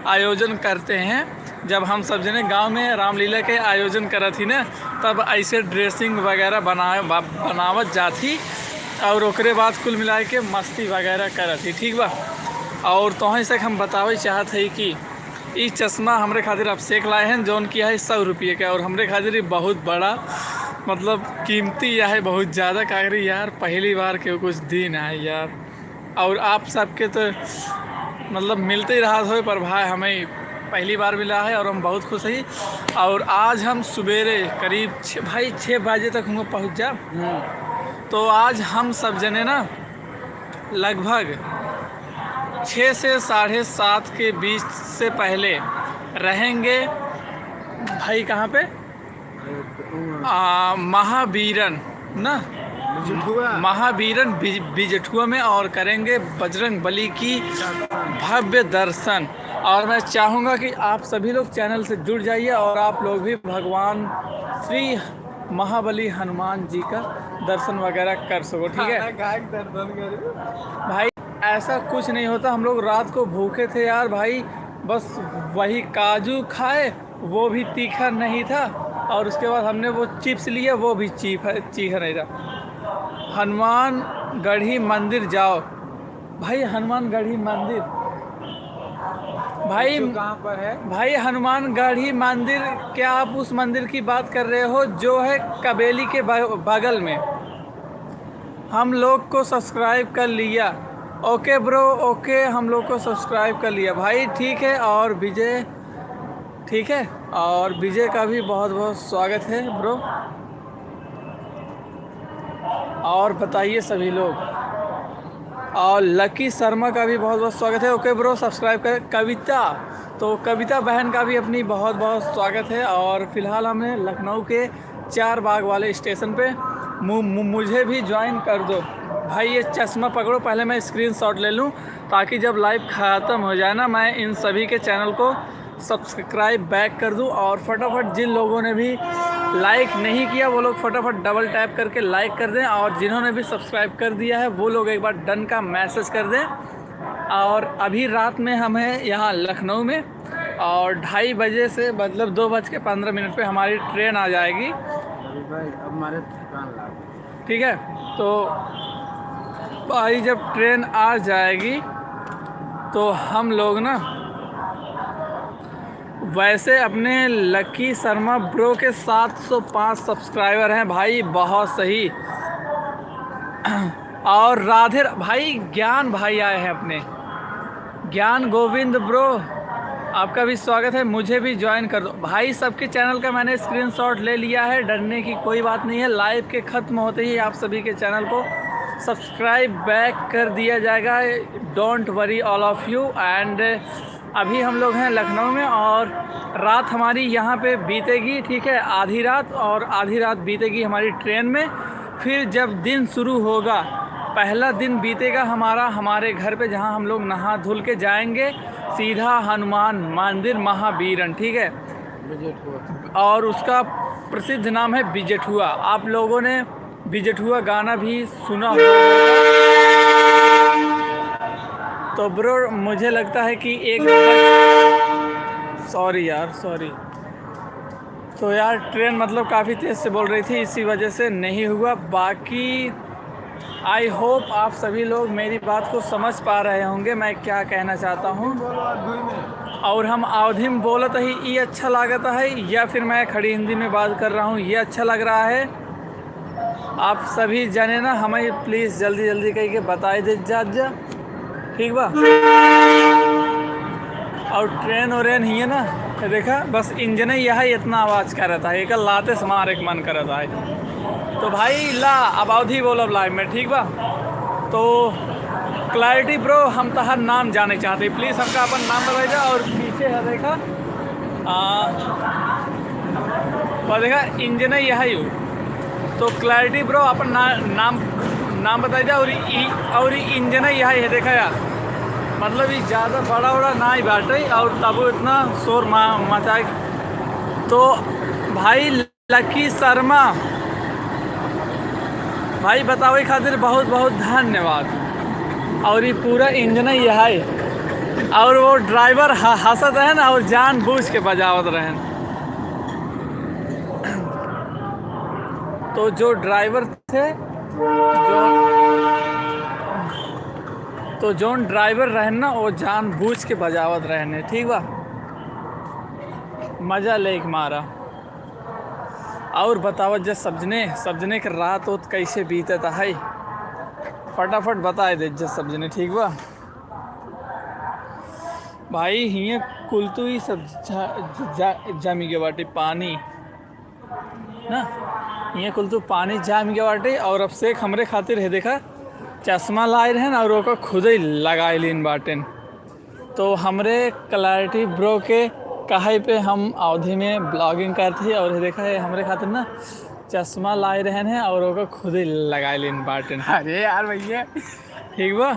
आयोजन करते हैं, जब हम सब जने गांव में रामलीला के आयोजन करत थी ना, तब ऐसे ड्रेसिंग वगैरह बनावत जाती, और ओकरे बाद कुल मिला के मस्ती वगैरह करत थी, ठीक बा। और तोहें से हम बतावे चाहत है कि ये चश्मा हमरे खातिर अभिषेक लाए हैं, जौन किया है 100 रुपये का। और हमरे खातिर ये बहुत बड़ा मतलब कीमती या है, बहुत ज़्यादा कागरी यार। पहली बार के कुछ दिन है यार, और आप सबके तो मतलब मिलते ही रहा हो, पर भाई हमें पहली बार मिला है और हम बहुत खुश हैं। और आज हम सवेरे करीब 6 बजे तक हम पहुँच जा। तो आज हम सब जने ना लगभग 6 से 7:30 के बीच से पहले रहेंगे भाई। कहाँ पे? महावीरन ना, महावीरन बिजठुआ में, और करेंगे बजरंग बली की भव्य दर्शन। और मैं चाहूँगा कि आप सभी लोग चैनल से जुड़ जाइए, और आप लोग भी भगवान श्री महाबली हनुमान जी का दर्शन वगैरह कर सको, ठीक है भाई। ऐसा कुछ नहीं होता, हम लोग रात को भूखे थे यार भाई, बस वही काजू खाए, वो भी तीखा नहीं था। और उसके बाद हमने वो चिप्स लिए, वो भी चीखा नहीं था। हनुमानगढ़ी मंदिर जाओ भाई, हनुमानगढ़ी मंदिर भाई कहाँ पर है भाई? हनुमानगढ़ी मंदिर, क्या आप उस मंदिर की बात कर रहे हो जो है कबेली के बगल में? हम लोग को सब्सक्राइब कर लिया। ओके ब्रो, ओके, हम लोग को सब्सक्राइब कर लिया भाई, ठीक है। और विजय, ठीक है, और विजय का भी बहुत बहुत स्वागत है ब्रो। और बताइए सभी लोग, और लकी शर्मा का भी बहुत बहुत स्वागत है। ओके ब्रो, सब्सक्राइब करें। कविता, तो कविता बहन का भी अपनी बहुत बहुत स्वागत है। और फिलहाल हमें लखनऊ के 4 बाग वाले स्टेशन पे, मुझे भी ज्वाइन कर दो भाई। ये चश्मा पकड़ो, पहले मैं स्क्रीनशॉट ले लूँ, ताकि जब लाइव ख़त्म हो जाए ना, मैं इन सभी के चैनल को सब्सक्राइब बैक कर दूं। और फटाफट जिन लोगों ने भी लाइक नहीं किया वो लोग फटाफट डबल टैप करके लाइक कर दें, और जिन्होंने भी सब्सक्राइब कर दिया है वो लोग एक बार डन का मैसेज कर दें। और अभी रात में हम हैं यहाँ लखनऊ में, और 2:30 बजे से मतलब 2:15 पे हमारी ट्रेन आ जाएगी, भाई। अब हमारे दुकान ला, ठीक है। तो भाई जब ट्रेन आ जाएगी तो हम लोग ना वैसे अपने लकी शर्मा ब्रो के 705 सब्सक्राइबर हैं भाई, बहुत सही। और राधे भाई, ज्ञान भाई आए हैं अपने, ज्ञान गोविंद ब्रो, आपका भी स्वागत है। मुझे भी ज्वाइन कर दो भाई। सबके चैनल का मैंने स्क्रीनशॉट ले लिया है, डरने की कोई बात नहीं है। लाइव के ख़त्म होते ही आप सभी के चैनल को सब्सक्राइब बैक कर दिया जाएगा, don't worry all of you. And अभी हम लोग हैं लखनऊ में, और रात हमारी यहाँ पे बीतेगी, ठीक है, आधी रात, और आधी रात बीतेगी हमारी ट्रेन में। फिर जब दिन शुरू होगा, पहला दिन बीतेगा हमारा हमारे घर पे, जहाँ हम लोग नहा धुल के जाएंगे सीधा हनुमान मंदिर महावीरन, ठीक है। और उसका प्रसिद्ध नाम है बिजठुआ। आप लोगों ने बिजठुआ गाना भी सुना होगा, तो ब्रो मुझे लगता है कि एक सॉरी यार सॉरी। तो यार ट्रेन मतलब काफ़ी तेज़ से बोल रही थी, इसी वजह से नहीं हुआ। बाकी आई होप आप सभी लोग मेरी बात को समझ पा रहे होंगे मैं क्या कहना चाहता हूँ। और हम अवधि में बोलत ही ये अच्छा लागता है या फिर मैं खड़ी हिंदी में बात कर रहा हूँ ये अच्छा लग रहा है। आप सभी जने ना हमें प्लीज़ जल्दी जल्दी कह के बताए दे जा ठीक बा। और ट्रेन व्रेन ही है ना, देखा बस इंजन ही यह इतना आवाज़ कर रहा था, एक लाते समार एक मन कर रहा है। तो भाई ला अब अवधि बोलब लाइव में ठीक बा। तो क्लैरिटी ब्रो हम तहार नाम जाने चाहते प्लीज़ हमका अपन नाम बताई जा। और पीछे है देखा और देखा इंजन ही यह हो। तो क्लैरिटी ब्रो अपन नाम बताई जा। और इंजन ही यह है देखा यार, मतलब ये ज़्यादा बड़ा ना ही बाटे और तब इतना शोर मचाए। तो भाई लकी शर्मा भाई बतावे खातिर बहुत बहुत धन्यवाद। और ये पूरा इंजन ही है और वो ड्राइवर हंसत रहे ना और जानबूझ के बजावत रहे। तो जो ड्राइवर थे तो जोन ड्राइवर रहन ना वो जानबूझ के बजावत रहने ठीक बा, मज़ा लेक मारा। और बतावत जब सब्जने के रात हो कैसे बीतता है फटाफट बताए दे जब सब्जने ठीक बा। भाई हिये कुलतू ही सब जामी के बाटे पानी ना, हिये कुलतू पानी जामी के बाटे। और अब से हमरे खातिर है देखा चश्मा लाए रहे और ओका खुद ही लगाए लीन बाटेन। तो हमरे क्लैरिटी ब्रो के कहे पे हम अवधि में ब्लॉगिंग करते और देखा है हमरे खातिर ना चश्मा लाए रहे हैं और ओका खुद ही लगाए लीन बाटेन। अरे यार भैया ठीक बा,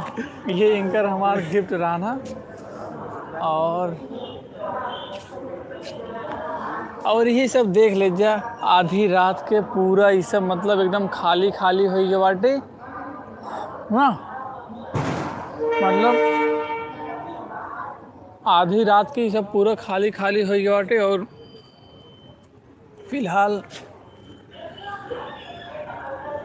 ये इनकर हमार गिफ्ट रहा। और यही सब देख ले जा आधी रात के पूरा ये सब मतलब एकदम खाली खाली हो गया बाटे ना, मतलब आधी रात की सब पूरा खाली खाली हो गया बाटे। और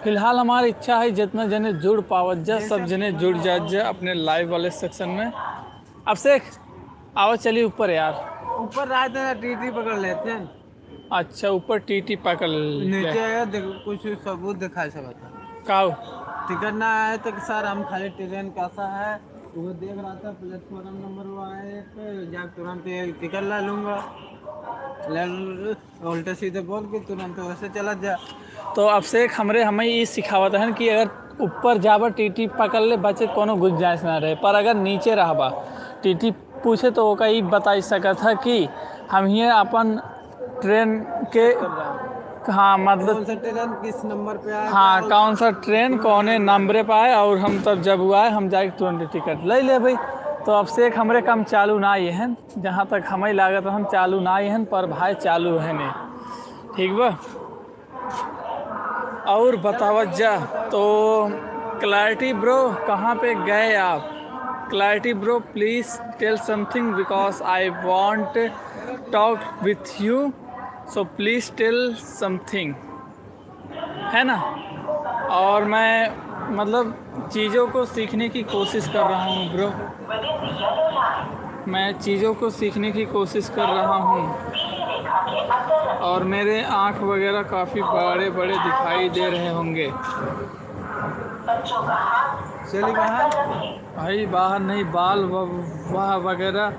फिलहाल हमारी इच्छा है जितना जने जुड़ पावत जा सब जने जुड़ जा अपने लाइव वाले सेक्शन में। अब से आओ चलिए ऊपर यार, ऊपर रात टीटी पकड़ लेते हैं। अच्छा ऊपर टीटी पकड़ नीचे आया देखो कुछ सबूत दिखा सकता काऊ टिकट ना आए तो सर हम खाली ट्रेन कैसा है वो देख रहा था प्लेटफॉर्म नंबर वाले पे जा तुरंत टिकट ला लूँगा उल्टे सीधे बोल के तुरंत वैसे चला जा। तो अब से हमें ये सिखावत है कि अगर ऊपर जाबा टीटी पकड़ ले बचे कोनो गुंजाइश ना रहे, पर अगर नीचे रहबा टीटी पूछे तो ओका ये बता सकत है कि हम ये अपन ट्रेन के हाँ मतलब कौन सा ट्रेन किस नंबर पे आया, हाँ कौन सा ट्रेन कौने नंबरे पे आए और हम तब जब हुआ है हम जाके तुरंत टिकट ले ले भाई। तो अब से हमरे काम चालू ना ये हैं, जहाँ तक हमें लागत हम चालू ना ये हैं, पर भाई चालू है नहीं ठीक बा। और बतावत जा तो क्लैरिटी ब्रो कहाँ पे गए आप? Clarity bro please tell something because I want talk with you, so please tell something है ना। और मैं मतलब चीज़ों को सीखने की कोशिश कर रहा हूँ ब्रो, मैं चीज़ों को सीखने की कोशिश कर रहा हूँ और मेरे आँख वगैरह काफ़ी बड़े बड़े दिखाई दे रहे होंगे। चली बाहर भाई बाहर नहीं, बाल वगैरह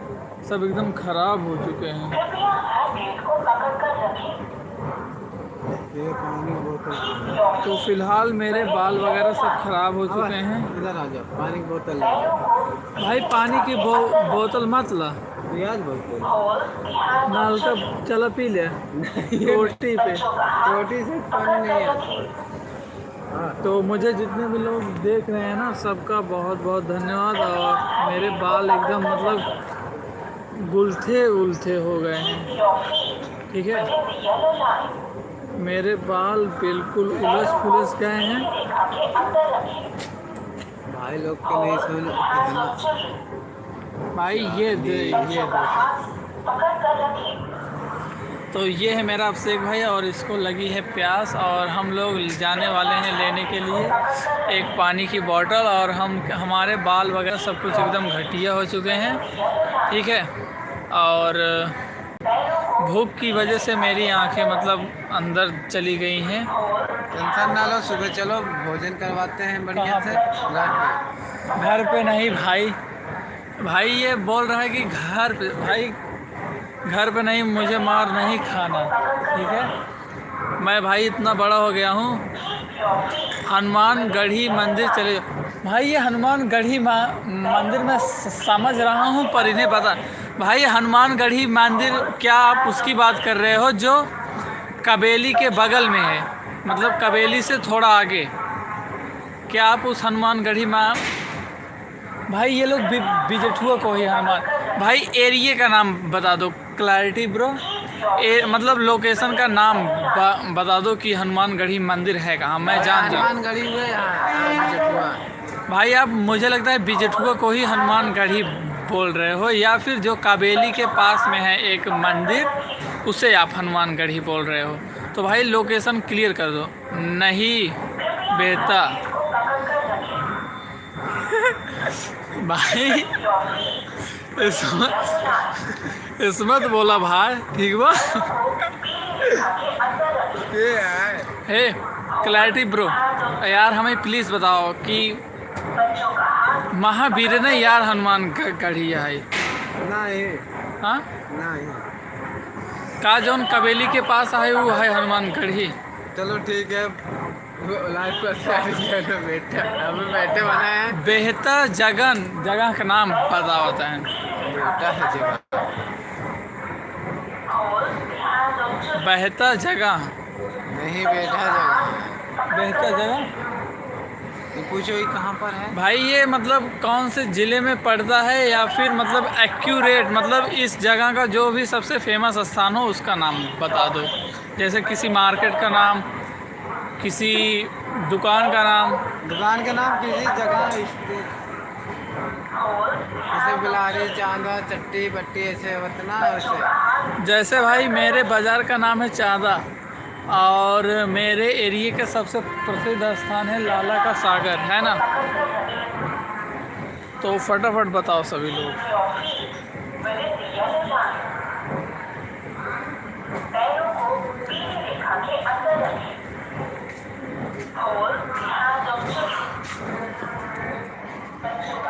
सब एकदम ख़राब हो चुके हैं। पानी बोतल तो फिलहाल मेरे बाल वगैरह सब ख़राब हो चुके हैं। इधर आ जाओ पानी की बोतल भाई पानी की बोतल मत ला, रियाज बोलते नल का चला पी ले रोटी पे, रोटी से पानी नहीं आता। तो मुझे जितने भी लोग देख रहे हैं ना सबका बहुत बहुत धन्यवाद। और मेरे बाल एकदम मतलब गुलथे उलथे हो गए हैं ठीक है, मेरे बाल बिल्कुल उलझ फुलझ गए हैं। भाई लोग के नहीं सुन कितना भाई ये दे। तो ये है मेरा अभिषेक भाई और इसको लगी है प्यास और हम लोग जाने वाले हैं लेने के लिए एक पानी की बोतल और हमारे बाल वगैरह सब कुछ एकदम घटिया हो चुके हैं, ठीक है। और भूख की वजह से मेरी आंखें मतलब अंदर चली गई हैं। टेंशन ना लो, सुबह चलो भोजन करवाते हैं बढ़िया से घर पे नहीं भाई ये बोल रहा है कि घर पे भाई, घर पे नहीं, मुझे मार नहीं खाना, ठीक है। मैं भाई इतना बड़ा हो गया हूँ, हनुमान गढ़ी मंदिर चले भाई। ये हनुमान गढ़ी मंदिर में समझ रहा हूँ पर इन्हें पता भाई हनुमान गढ़ी मंदिर क्या आप उसकी बात कर रहे हो जो कबेली के बगल में है, मतलब कबेली से थोड़ा आगे? क्या आप उस हनुमान गढ़ी भाई ये लोग बिजेठुआ को ही हनुमान भाई एरिया का नाम बता दो, क्लैरिटी ब्रो, मतलब लोकेशन का नाम बता दो कि हनुमान गढ़ी मंदिर है कहाँ, मैं जान जाऊँ। हनुमान गढ़ी हुए भाई आप मुझे लगता है बिजेठुआ को ही हनुमान गढ़ी बोल रहे हो या फिर जो काबेली के पास में है एक मंदिर उसे आप हनुमान गढ़ी बोल रहे हो। तो भाई लोकेशन क्लियर कर दो। नहीं बेटा भाई इसमत बोला भाई, ठीक बा। हे क्लैरिटी ब्रो यार हमें प्लीज़ बताओ कि महावीर ने यार हनुमान गढ़ी है नहीं? हाँ नहीं का जौन कबेली के पास है वो है हनुमान गढ़ी। चलो ठीक है, लाइफ पर बेटा अभी बैठे बना है। बेहतर जगह का नाम बताता है बेटा है जगह, बेहतर जगह नहीं बेटा जगह, बेहतर जगह तो पूछो ये कहाँ पर है भाई। ये मतलब कौन से ज़िले में पड़ता है या फिर मतलब एक्यूरेट मतलब इस जगह का जो भी सबसे फेमस स्थान हो उसका नाम बता दो, जैसे किसी मार्केट का नाम, किसी दुकान का नाम। दुकान का नाम किसी जगह जैसे बिलारी चांदा चट्टी पट्टी ऐसे होता ना वैसे। जैसे भाई मेरे बाज़ार का नाम है चांदा और मेरे एरिया का सबसे प्रसिद्ध स्थान है लाला का सागर, है ना। तो फटाफट बताओ सभी लोग।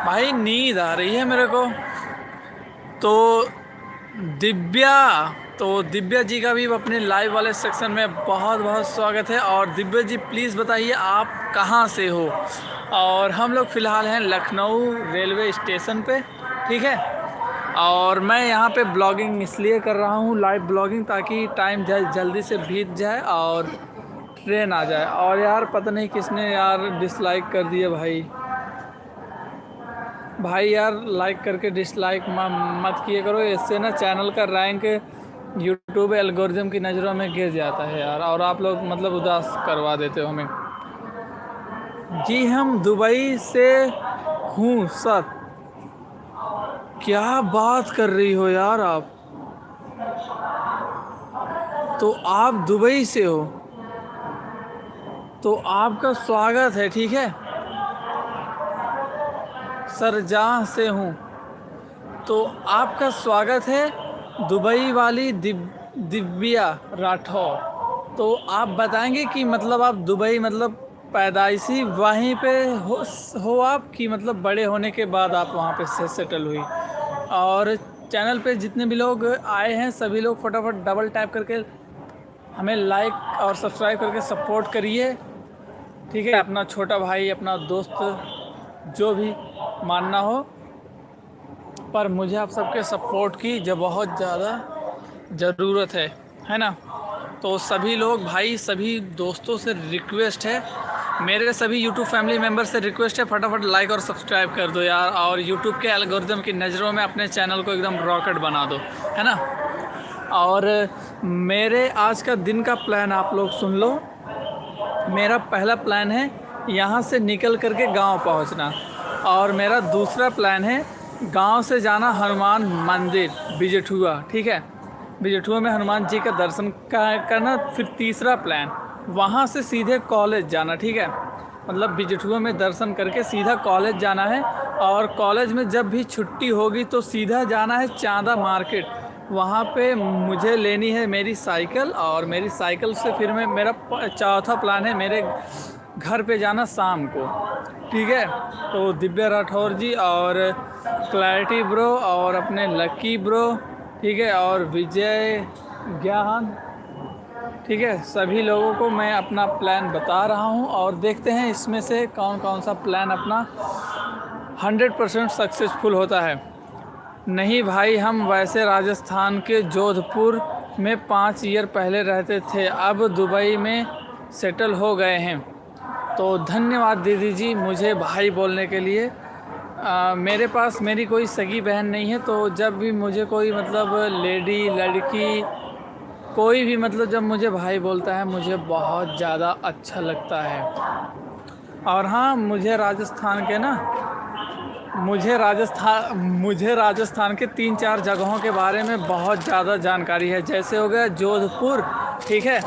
भाई नींद आ रही है मेरे को। तो दिव्या जी का भी अपने लाइव वाले सेक्शन में बहुत बहुत स्वागत है। और दिव्या जी प्लीज़ बताइए आप कहाँ से हो। और हम लोग फ़िलहाल हैं लखनऊ रेलवे स्टेशन पे, ठीक है। और मैं यहाँ पे ब्लॉगिंग इसलिए कर रहा हूँ, लाइव ब्लॉगिंग, ताकि टाइम जल्दी से बीत जाए और ट्रेन आ जाए। और यार पता नहीं किसने यार डिसलाइक कर दिया भाई यार लाइक करके डिसलाइक मत किए करो, इससे ना चैनल का रैंक यूट्यूब एल्गोरिथम की नज़रों में गिर जाता है यार, और आप लोग मतलब उदास करवा देते हो हमें। जी हम दुबई से हूँ सर। क्या बात कर रही हो यार आप, तो आप दुबई से हो तो आपका स्वागत है, ठीक है सर। जहाँ से हूँ तो आपका स्वागत है। दुबई वाली दिव्या राठौर, तो आप बताएंगे कि मतलब आप दुबई मतलब पैदाइशी वहीं पे हो आप, कि मतलब बड़े होने के बाद आप वहाँ पे सेटल हुई। और चैनल पे जितने भी लोग आए हैं सभी लोग फटाफट डबल टैप करके हमें लाइक और सब्सक्राइब करके सपोर्ट करिए, ठीक है। अपना छोटा भाई, अपना दोस्त, जो भी मानना हो, पर मुझे आप सबके सपोर्ट की जो बहुत ज़्यादा ज़रूरत है ना। तो सभी लोग भाई, सभी दोस्तों से रिक्वेस्ट है, मेरे सभी यूट्यूब फैमिली मेम्बर से रिक्वेस्ट है, फटाफट लाइक और सब्सक्राइब कर दो यार। और यूट्यूब के एल्गोरिथम की नज़रों में अपने चैनल को एकदम रॉकेट बना दो, है ना। और मेरे आज का दिन का प्लान आप लोग सुन लो। मेरा पहला प्लान है यहाँ से निकल करके गांव पहुँचना, और मेरा दूसरा प्लान है गांव से जाना हनुमान मंदिर बिजेठुआ, ठीक है, बिजेठुआ में हनुमान जी का दर्शन करना। फिर तीसरा प्लान वहाँ से सीधे कॉलेज जाना, ठीक है, मतलब बिजेठुआ में दर्शन करके सीधा कॉलेज जाना है। और कॉलेज में जब भी छुट्टी होगी तो सीधा जाना है चांदा मार्केट, वहाँ पे मुझे लेनी है मेरी साइकिल, और मेरी साइकिल से फिर मेरा चौथा प्लान है मेरे घर पे जाना शाम को, ठीक है। तो दिव्या राठौर जी और क्लैरिटी ब्रो और अपने लकी ब्रो, ठीक है, और विजय ज्ञान, ठीक है, सभी लोगों को मैं अपना प्लान बता रहा हूँ और देखते हैं इसमें से कौन कौन सा प्लान अपना 100% सक्सेसफुल होता है। नहीं भाई, हम वैसे राजस्थान के जोधपुर में 5 ईयर पहले रहते थे, अब दुबई में सेटल हो गए हैं। तो धन्यवाद दीदी जी मुझे भाई बोलने के लिए। मेरे पास मेरी कोई सगी बहन नहीं है, तो जब भी मुझे कोई मतलब लेडी लड़की कोई भी मतलब जब मुझे भाई बोलता है मुझे बहुत ज़्यादा अच्छा लगता है। और हाँ, मुझे राजस्थान के 3-4 जगहों के बारे में बहुत ज़्यादा जानकारी है। जैसे हो गया जोधपुर, ठीक है,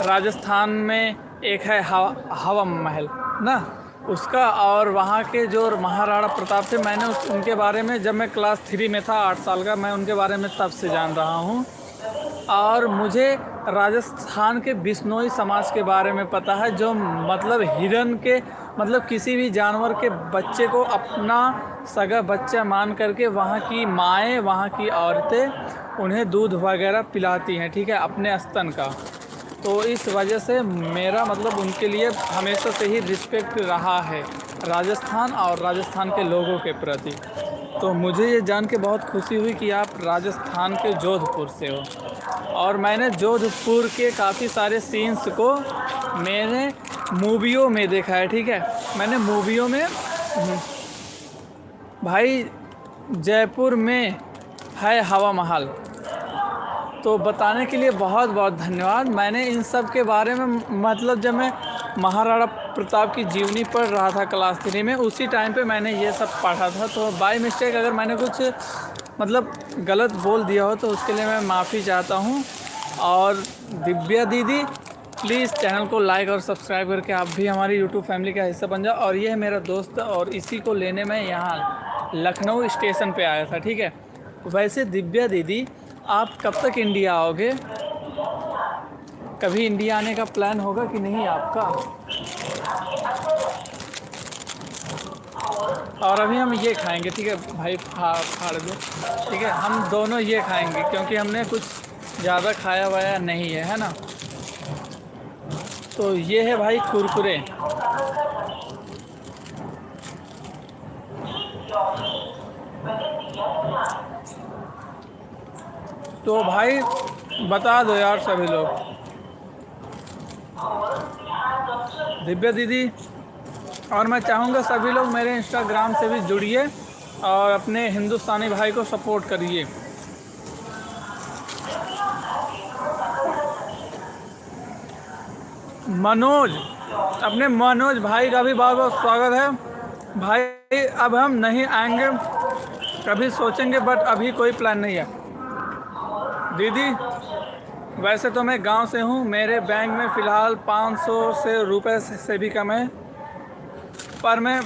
राजस्थान में एक है हवा महल ना उसका, और वहाँ के जो महाराणा प्रताप थे, मैंने उनके बारे में जब मैं क्लास 3 में था, 8 साल का, मैं उनके बारे में तब से जान रहा हूँ। और मुझे राजस्थान के बिश्नोई समाज के बारे में पता है, जो मतलब हिरन के मतलब किसी भी जानवर के बच्चे को अपना सगा बच्चा मान करके वहाँ की माएँ, वहाँ की औरतें उन्हें दूध वगैरह पिलाती हैं, ठीक है, अपने स्तन का। तो इस वजह से मेरा मतलब उनके लिए हमेशा से ही रिस्पेक्ट रहा है राजस्थान और राजस्थान के लोगों के प्रति। तो मुझे ये जान के बहुत खुशी हुई कि आप राजस्थान के जोधपुर से हो। और मैंने जोधपुर के काफ़ी सारे सीन्स को मैंने मूवियों में देखा है, ठीक है, मैंने मूवियों में भाई जयपुर में है हवा महल, तो बताने के लिए बहुत बहुत धन्यवाद। मैंने इन सब के बारे में मतलब जब मैं महाराणा प्रताप की जीवनी पढ़ रहा था क्लास 3 में, उसी टाइम पे मैंने ये सब पढ़ा था। तो बाय मिस्टेक अगर मैंने कुछ मतलब गलत बोल दिया हो तो उसके लिए मैं माफ़ी चाहता हूँ। और दिव्या दीदी प्लीज़ चैनल को लाइक और सब्सक्राइब करके आप भी हमारी यूट्यूब फैमिली का हिस्सा बन जाओ। और ये है मेरा दोस्त, और इसी को लेने मैं यहाँ लखनऊ स्टेशन पे आया था, ठीक है। वैसे दिव्या दीदी आप कब तक इंडिया आओगे? कभी इंडिया आने का प्लान होगा कि नहीं आपका? और अभी हम ये खाएंगे, ठीक है भाई, फाड़ दो, ठीक है, हम दोनों ये खाएंगे क्योंकि हमने कुछ ज़्यादा खाया वाया नहीं है, है ना। तो ये है भाई कुरकुरे। तो भाई बता दो यार सभी लोग, दिव्या दीदी, और मैं चाहूँगा सभी लोग मेरे इंस्टाग्राम से भी जुड़िए और अपने हिंदुस्तानी भाई को सपोर्ट करिए। मनोज, अपने मनोज भाई का भी बहुत बहुत स्वागत है भाई। अब हम नहीं आएंगे, कभी सोचेंगे, बट अभी कोई प्लान नहीं है। दीदी वैसे तो मैं गांव से हूँ, मेरे बैंक में फ़िलहाल 500 रुपये से भी कम है, पर मैं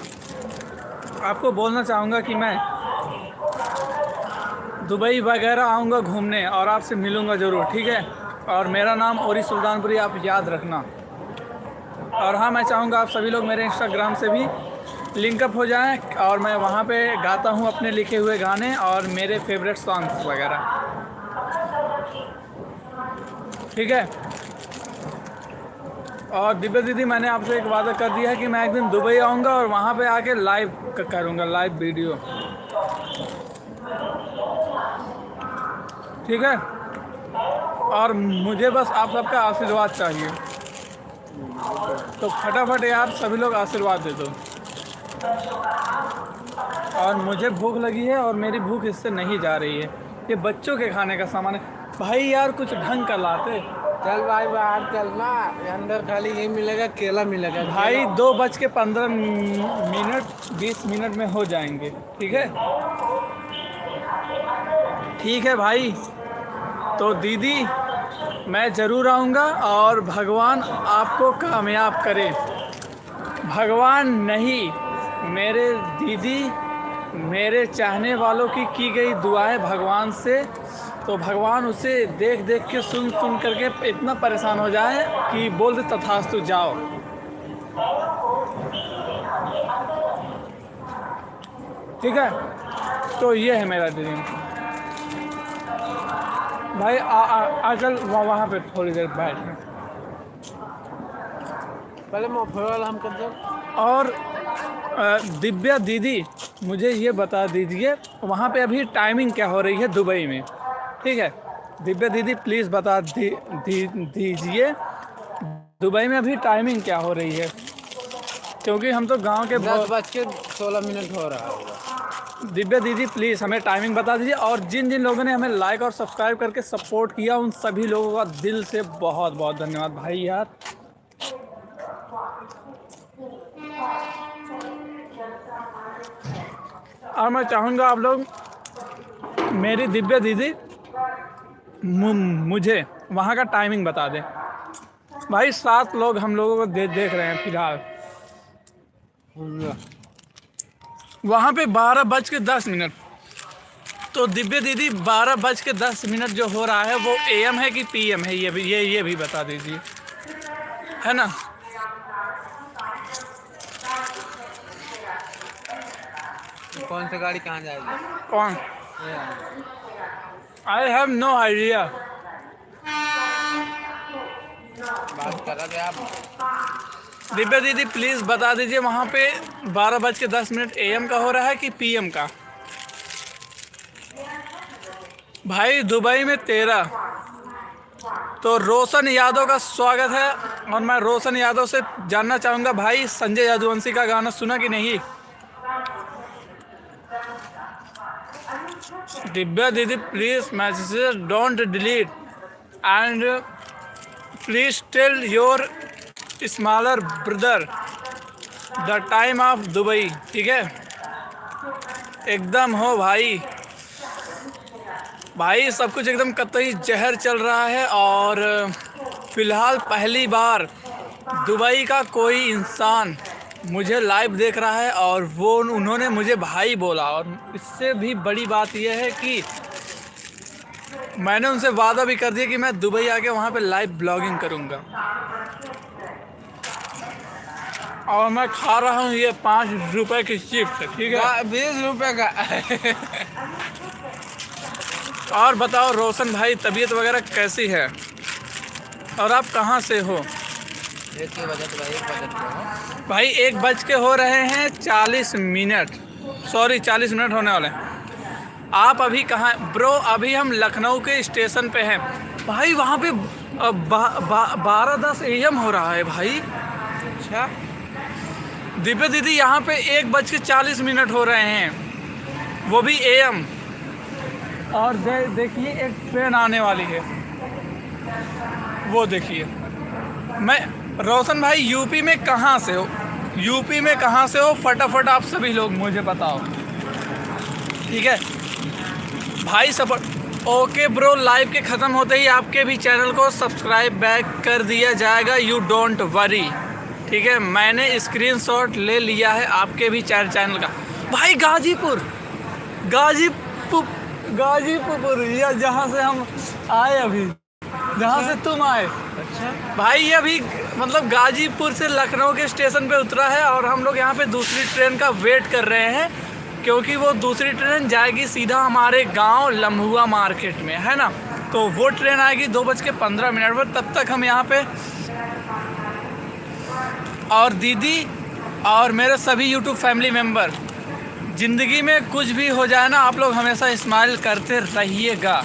आपको बोलना चाहूँगा कि मैं दुबई वगैरह आऊँगा घूमने और आपसे मिलूँगा ज़रूर, ठीक है। और मेरा नाम ओरी सुल्तानपुरी आप याद रखना। और हाँ, मैं चाहूँगा आप सभी लोग मेरे इंस्टाग्राम से भी लिंकअप हो जाएं, और मैं वहाँ पे गाता हूँ अपने लिखे हुए गाने और मेरे फेवरेट सॉन्ग्स वगैरह, ठीक है। और दिव्या दीदी मैंने आपसे एक वादा कर दिया है कि मैं एक दिन दुबई आऊँगा और वहाँ पे आके लाइव करूँगा, लाइव वीडियो, ठीक है। और मुझे बस आप सबका आशीर्वाद चाहिए, तो फटाफट यार सभी लोग आशीर्वाद दे दो। और मुझे भूख लगी है और मेरी भूख इससे नहीं जा रही है। ये बच्चों के खाने का सामान है भाई, यार कुछ ढंग का लाते। चल भाई बाहर चलना, अंदर खाली ये मिलेगा, केला मिलेगा भाई 2:15 20 मिनट में हो जाएंगे। ठीक है, ठीक है भाई। तो दीदी मैं ज़रूर आऊँगा और भगवान आपको कामयाब करे। भगवान नहीं, मेरे दीदी, मेरे चाहने वालों की गई दुआएं भगवान से, तो भगवान उसे देख देख के सुन सुन करके इतना परेशान हो जाए कि बोल दे तथास्तु जाओ। ठीक है, तो ये है मेरा ड्रीम। भाई आजकल वहाँ पे थोड़ी देर बैठ में पहले मोफरल हम कर दो। और दिव्या दीदी मुझे ये बता दीजिए वहाँ पे अभी टाइमिंग क्या हो रही है दुबई में। ठीक है, दिव्या दीदी प्लीज़ बता दीजिए दुबई में अभी टाइमिंग क्या हो रही है, क्योंकि हम तो गांव के 10:16 हो रहा होगा। दिव्या दीदी प्लीज़ हमें टाइमिंग बता दीजिए। और जिन जिन लोगों ने हमें लाइक और सब्सक्राइब करके सपोर्ट किया उन सभी लोगों का दिल से बहुत बहुत धन्यवाद भाई यार। और मैं चाहूँगा आप लोग मेरी दिव्या दीदी मुझे वहाँ का टाइमिंग बता दें। भाई 7 लोग हम लोगों को देख रहे हैं फिलहाल। वहाँ पे 12:10। तो दिव्या दीदी 12:10 जो हो रहा है वो AM है कि PM है, ये भी बता दीजिए, है ना। कौन सी गाड़ी कहाँ जाएगी? कौन? I have no idea. बात कर रहे आप। दिव्या दीदी प्लीज़ बता दीजिए वहाँ पे 12:10 AM का हो रहा है कि PM का। भाई दुबई में 13। तो रोशन यादव का स्वागत है। और मैं रोशन यादव से जानना चाहूँगा भाई संजय यदुवंशी का गाना सुना कि नहीं। दिव्या दीदी please messages don't delete and please tell your smaller brother the time of Dubai. ठीक है, एकदम हो भाई। भाई सब कुछ एकदम कतई जहर चल रहा है। और फ़िलहाल पहली बार दुबई का कोई इंसान मुझे लाइव देख रहा है और उन्होंने मुझे भाई बोला। और इससे भी बड़ी बात यह है कि मैंने उनसे वादा भी कर दिया कि मैं दुबई आके वहाँ पे लाइव ब्लॉगिंग करूँगा। और मैं खा रहा हूँ ये 5 रुपए की चिप्स। ठीक है, 20 रुपए का। और बताओ रोशन भाई तबीयत वगैरह कैसी है और आप कहाँ से हो? 1 बजे भाई 1 बज के हो रहे हैं 40 मिनट, सॉरी 40 मिनट होने वाले हैं। आप अभी कहाँ ब्रो? अभी हम लखनऊ के स्टेशन पे हैं भाई। वहाँ पे 12:10 AM हो रहा है भाई। अच्छा दिव्या दीदी यहाँ पे 1:40 हो रहे हैं, वो भी AM। और देखिए एक ट्रेन आने वाली है, वो देखिए। मैं रोशन भाई यूपी में कहाँ से हो? यूपी में कहाँ से हो फटाफट आप सभी लोग मुझे बताओ। ठीक है भाई सपोर्ट। ओके ब्रो, लाइव के ख़त्म होते ही आपके भी चैनल को सब्सक्राइब बैक कर दिया जाएगा, यू डोंट वरी। ठीक है, मैंने स्क्रीनशॉट ले लिया है आपके भी चैनल का। भाई गाजीपुर या जहाँ से हम आए, अभी जहाँ से तुम आए। अच्छा भाई ये अभी मतलब गाजीपुर से लखनऊ के स्टेशन पे उतरा है और हम लोग यहाँ पे दूसरी ट्रेन का वेट कर रहे हैं, क्योंकि वो दूसरी ट्रेन जाएगी सीधा हमारे गांव लम्हुआ मार्केट में, है ना। तो वो ट्रेन आएगी 2:15 पर। तब तक हम यहाँ पे और दीदी और मेरे सभी यूट्यूब फैमिली मेम्बर, ज़िंदगी में कुछ भी हो जाए ना, आप लोग हमेशा स्माइल करते रहिएगा।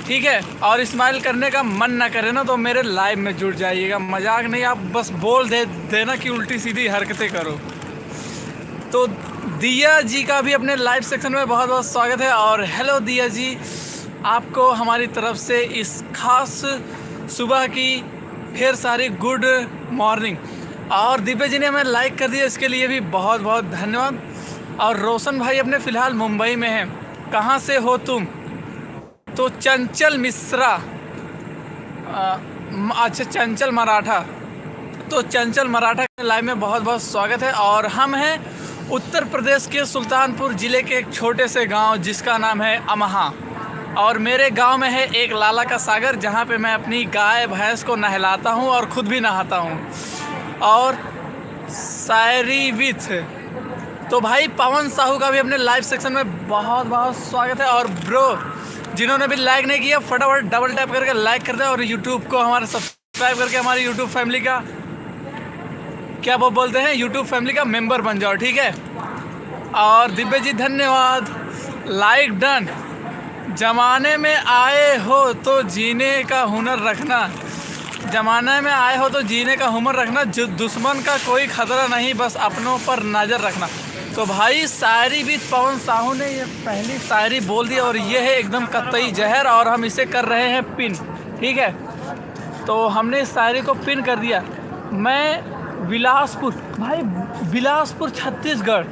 ठीक है, और स्माइल करने का मन ना करे ना तो मेरे लाइव में जुड़ जाइएगा। मजाक नहीं, आप बस बोल देना कि उल्टी सीधी हरकतें करो। तो दिया जी का भी अपने लाइव सेक्शन में बहुत बहुत स्वागत है। और हेलो दिया जी, आपको हमारी तरफ से इस खास सुबह की ढेर सारी गुड मॉर्निंग। और दिव्या जी ने हमें लाइक कर दिया, इसके लिए भी बहुत बहुत धन्यवाद। और रोशन भाई अपने फ़िलहाल मुंबई में हैं। कहाँ से हो तुम? तो चंचल मिश्रा, अच्छा चंचल मराठा। तो चंचल मराठा के लाइव में बहुत बहुत स्वागत है। और हम हैं उत्तर प्रदेश के सुल्तानपुर ज़िले के एक छोटे से गांव जिसका नाम है अमहा। और मेरे गांव में है एक लाला का सागर जहां पे मैं अपनी गाय भैंस को नहलाता हूं और ख़ुद भी नहाता हूं। और शायरी विथ, तो भाई पवन साहू का भी अपने लाइव सेक्शन में बहुत बहुत स्वागत है। और ब्रो जिन्होंने भी लाइक नहीं किया फटाफट डबल टैप करके लाइक कर दें और यूट्यूब को हमारे सब्सक्राइब करके हमारी यूट्यूब फैमिली का क्या वो बोलते हैं यूट्यूब फैमिली का मेंबर बन जाओ, ठीक है। और दिव्या जी धन्यवाद, लाइक डन। जमाने में आए हो तो जीने का हुनर रखना, जमाने में आए हो तो जीने का हुनर रखना, जो दुश्मन का कोई खतरा नहीं, बस अपनों पर नज़र रखना। तो भाई शायरी भी पवन साहू ने ये पहली शायरी बोल दी और ये है एकदम कतई जहर और हम इसे कर रहे हैं पिन, ठीक है। तो हमने इस शायरी को पिन कर दिया। मैं बिलासपुर, भाई बिलासपुर छत्तीसगढ़,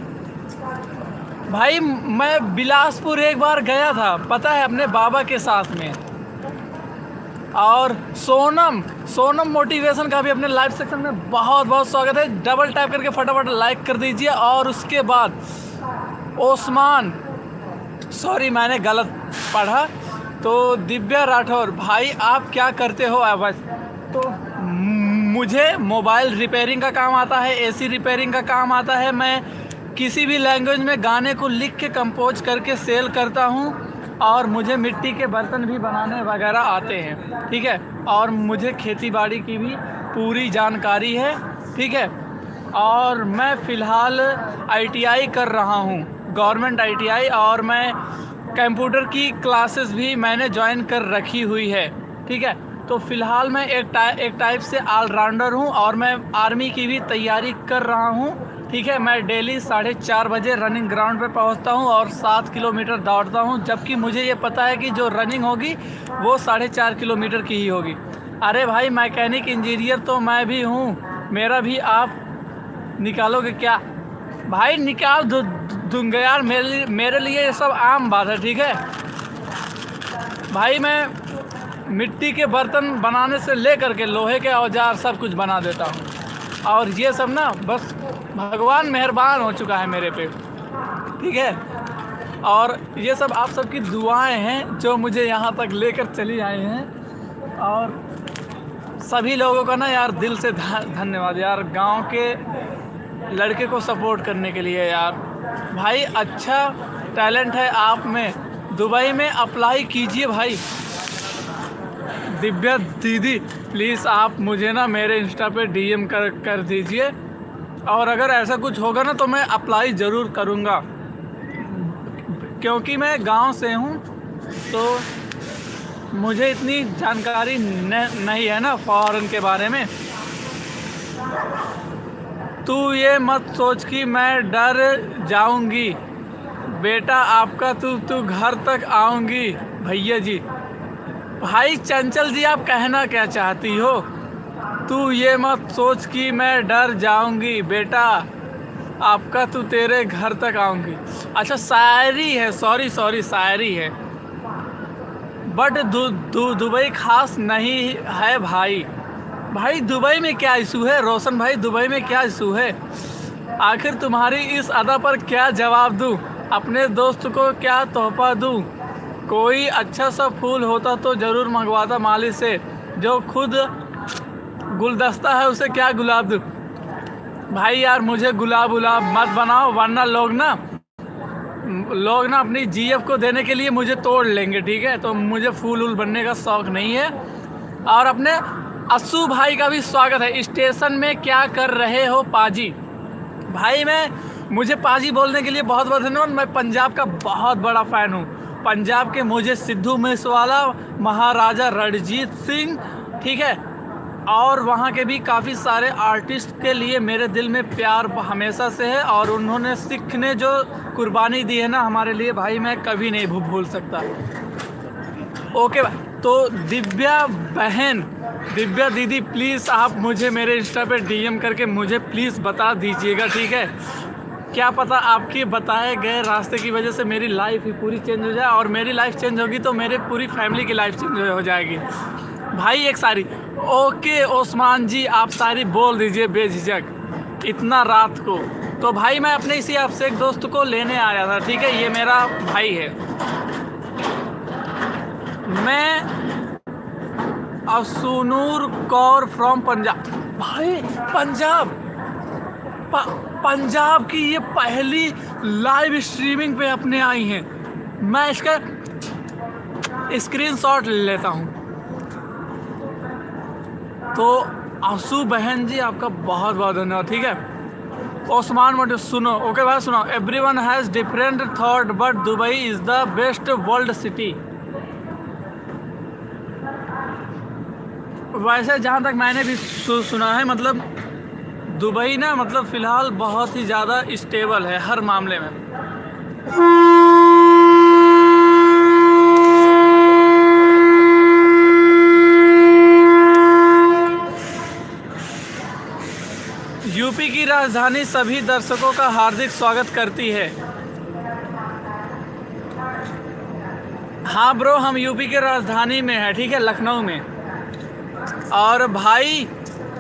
भाई मैं बिलासपुर एक बार गया था पता है अपने बाबा के साथ में। और सोनम मोटिवेशन का भी अपने लाइव सेक्शन में बहुत बहुत स्वागत है। डबल टैप करके फटाफट लाइक कर दीजिए। और उसके बाद ओस्मान, सॉरी मैंने गलत पढ़ा। तो दिव्या राठौर, भाई आप क्या करते हो आवाज़? तो मुझे मोबाइल रिपेयरिंग का काम आता है, एसी रिपेयरिंग का काम आता है। मैं किसी भी लैंग्वेज में गाने को लिख के कंपोज करके सेल करता हूँ। और मुझे मिट्टी के बर्तन भी बनाने वगैरह आते हैं, ठीक है। और मुझे खेती बाड़ी की भी पूरी जानकारी है, ठीक है। और मैं फ़िलहाल ITI कर रहा हूँ, गवर्नमेंट ITI। और मैं कंप्यूटर की क्लासेस भी मैंने ज्वाइन कर रखी हुई है, ठीक है। तो फ़िलहाल मैं एक टाइप से ऑलराउंडर हूँ और मैं आर्मी की भी तैयारी कर रहा हूँ, ठीक है। मैं डेली 4:30 बजे रनिंग ग्राउंड पे पहुंचता हूं और 7 किलोमीटर दौड़ता हूं, जबकि मुझे ये पता है कि जो रनिंग होगी वो 4.5 किलोमीटर की ही होगी। अरे भाई मैकेनिक इंजीनियर तो मैं भी हूं, मेरा भी आप निकालोगे क्या? भाई निकाल दूंगा यार, मेरे लिए ये सब आम बात है, ठीक है भाई। मैं मिट्टी के बर्तन बनाने से लेकर के लोहे के औजार सब कुछ बना देता हूँ। और ये सब ना बस भगवान मेहरबान हो चुका है मेरे पे, ठीक है। और ये सब आप सबकी दुआएं हैं जो मुझे यहाँ तक लेकर चली आई हैं। और सभी लोगों का ना यार दिल से धन्यवाद यार, गांव के लड़के को सपोर्ट करने के लिए यार। भाई अच्छा टैलेंट है आप में, दुबई में अप्लाई कीजिए भाई। दिव्या दीदी प्लीज़ आप मुझे ना मेरे इंस्टा पे DM कर दीजिए। और अगर ऐसा कुछ होगा ना तो मैं अप्लाई ज़रूर करूँगा, क्योंकि मैं गांव से हूँ तो मुझे इतनी जानकारी नहीं है ना फॉरेन के बारे में। तू ये मत सोच कि मैं डर जाऊँगी बेटा, आपका तू घर तक आऊँगी भैया जी। भाई चंचल जी आप कहना क्या चाहती हो? तू ये मत सोच कि मैं डर जाऊंगी बेटा, आपका तू तेरे घर तक आऊंगी। अच्छा शायरी है, सॉरी शायरी है। बट दुबई खास नहीं है भाई। भाई दुबई में क्या इशू है रोशन भाई? दुबई में क्या इशू है? आखिर तुम्हारी इस अदा पर क्या जवाब दूँ? अपने दोस्त को क्या तोहफा दूँ? कोई अच्छा सा फूल होता तो ज़रूर मंगवाता माली से, जो खुद गुलदस्ता है उसे क्या गुलाब दूँ? भाई यार मुझे गुलाब मत बनाओ, वरना लोग ना अपनी GF को देने के लिए मुझे तोड़ लेंगे, ठीक है। तो मुझे फूल बनने का शौक़ नहीं है। और अपने अस्सू भाई का भी स्वागत है। स्टेशन में क्या कर रहे हो पाजी? भाई मुझे पाजी बोलने के लिए बहुत बहुत धन्यवाद। मैं पंजाब का बहुत बड़ा फ़ैन हूँ। पंजाब के मुझे सिद्धू मूसेवाला, महाराजा रणजीत सिंह, ठीक है। और वहाँ के भी काफ़ी सारे आर्टिस्ट के लिए मेरे दिल में प्यार हमेशा से है। और उन्होंने सिख ने जो कुर्बानी दी है ना हमारे लिए, भाई मैं कभी नहीं भूल सकता। ओके तो दिव्या बहन दिव्या दीदी प्लीज़ आप मुझे मेरे इंस्टा पे डीएम करके मुझे प्लीज़ बता दीजिएगा, ठीक है। क्या पता आपके बताए गए रास्ते की वजह से मेरी लाइफ ही पूरी चेंज हो जाए, और मेरी लाइफ चेंज होगी तो मेरे पूरी फैमिली की लाइफ चेंज हो जाएगी। भाई एक सारी ओके ओस्मान जी, आप सारी बोल दीजिए बेझिझक इतना रात को। तो भाई मैं अपने इसी आपसे एक दोस्त को लेने आया था, ठीक है। ये मेरा भाई है। मैं असुनूर कौर फ्रॉम पंजाब। भाई पंजाब की ये पहली लाइव स्ट्रीमिंग पे अपने आई हैं। मैं इसका स्क्रीनशॉट ले लेता हूँ। तो आंसू बहन जी आपका बहुत बहुत धन्यवाद, ठीक है। ओस्मान मोटे सुनो, ओके भाई सुनो। Everyone has different thought but Dubai is the best world city. वैसे जहाँ तक मैंने भी सुना है, मतलब दुबई ना मतलब फ़िलहाल बहुत ही ज़्यादा स्टेबल है हर मामले में। यूपी की राजधानी सभी दर्शकों का हार्दिक स्वागत करती है। हाँ ब्रो, हम यूपी के राजधानी में है, ठीक है, लखनऊ में। और भाई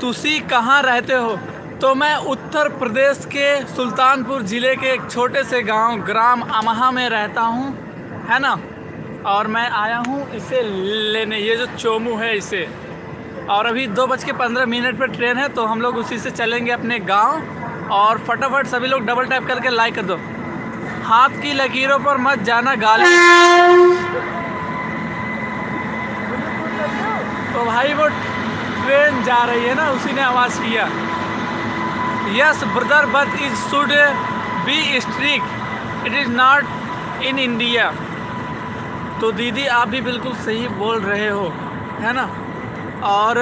तुसी कहाँ रहते हो? तो मैं उत्तर प्रदेश के सुल्तानपुर ज़िले के एक छोटे से गांव ग्राम अमहा में रहता हूँ, है ना। और मैं आया हूँ इसे लेने, ये जो चोमू है इसे। और अभी 2:15 पर ट्रेन है, तो हम लोग उसी से चलेंगे अपने गांव। और फटाफट सभी लोग डबल टैप करके लाइक कर दो। हाथ की लकीरों पर मत जाना गाली। तो भाई वो ट्रेन जा रही है ना, उसी ने आवाज़ किया। Yes brother but it should be strict, it is not in India. तो दीदी आप भी बिल्कुल सही बोल रहे हो, है ना। और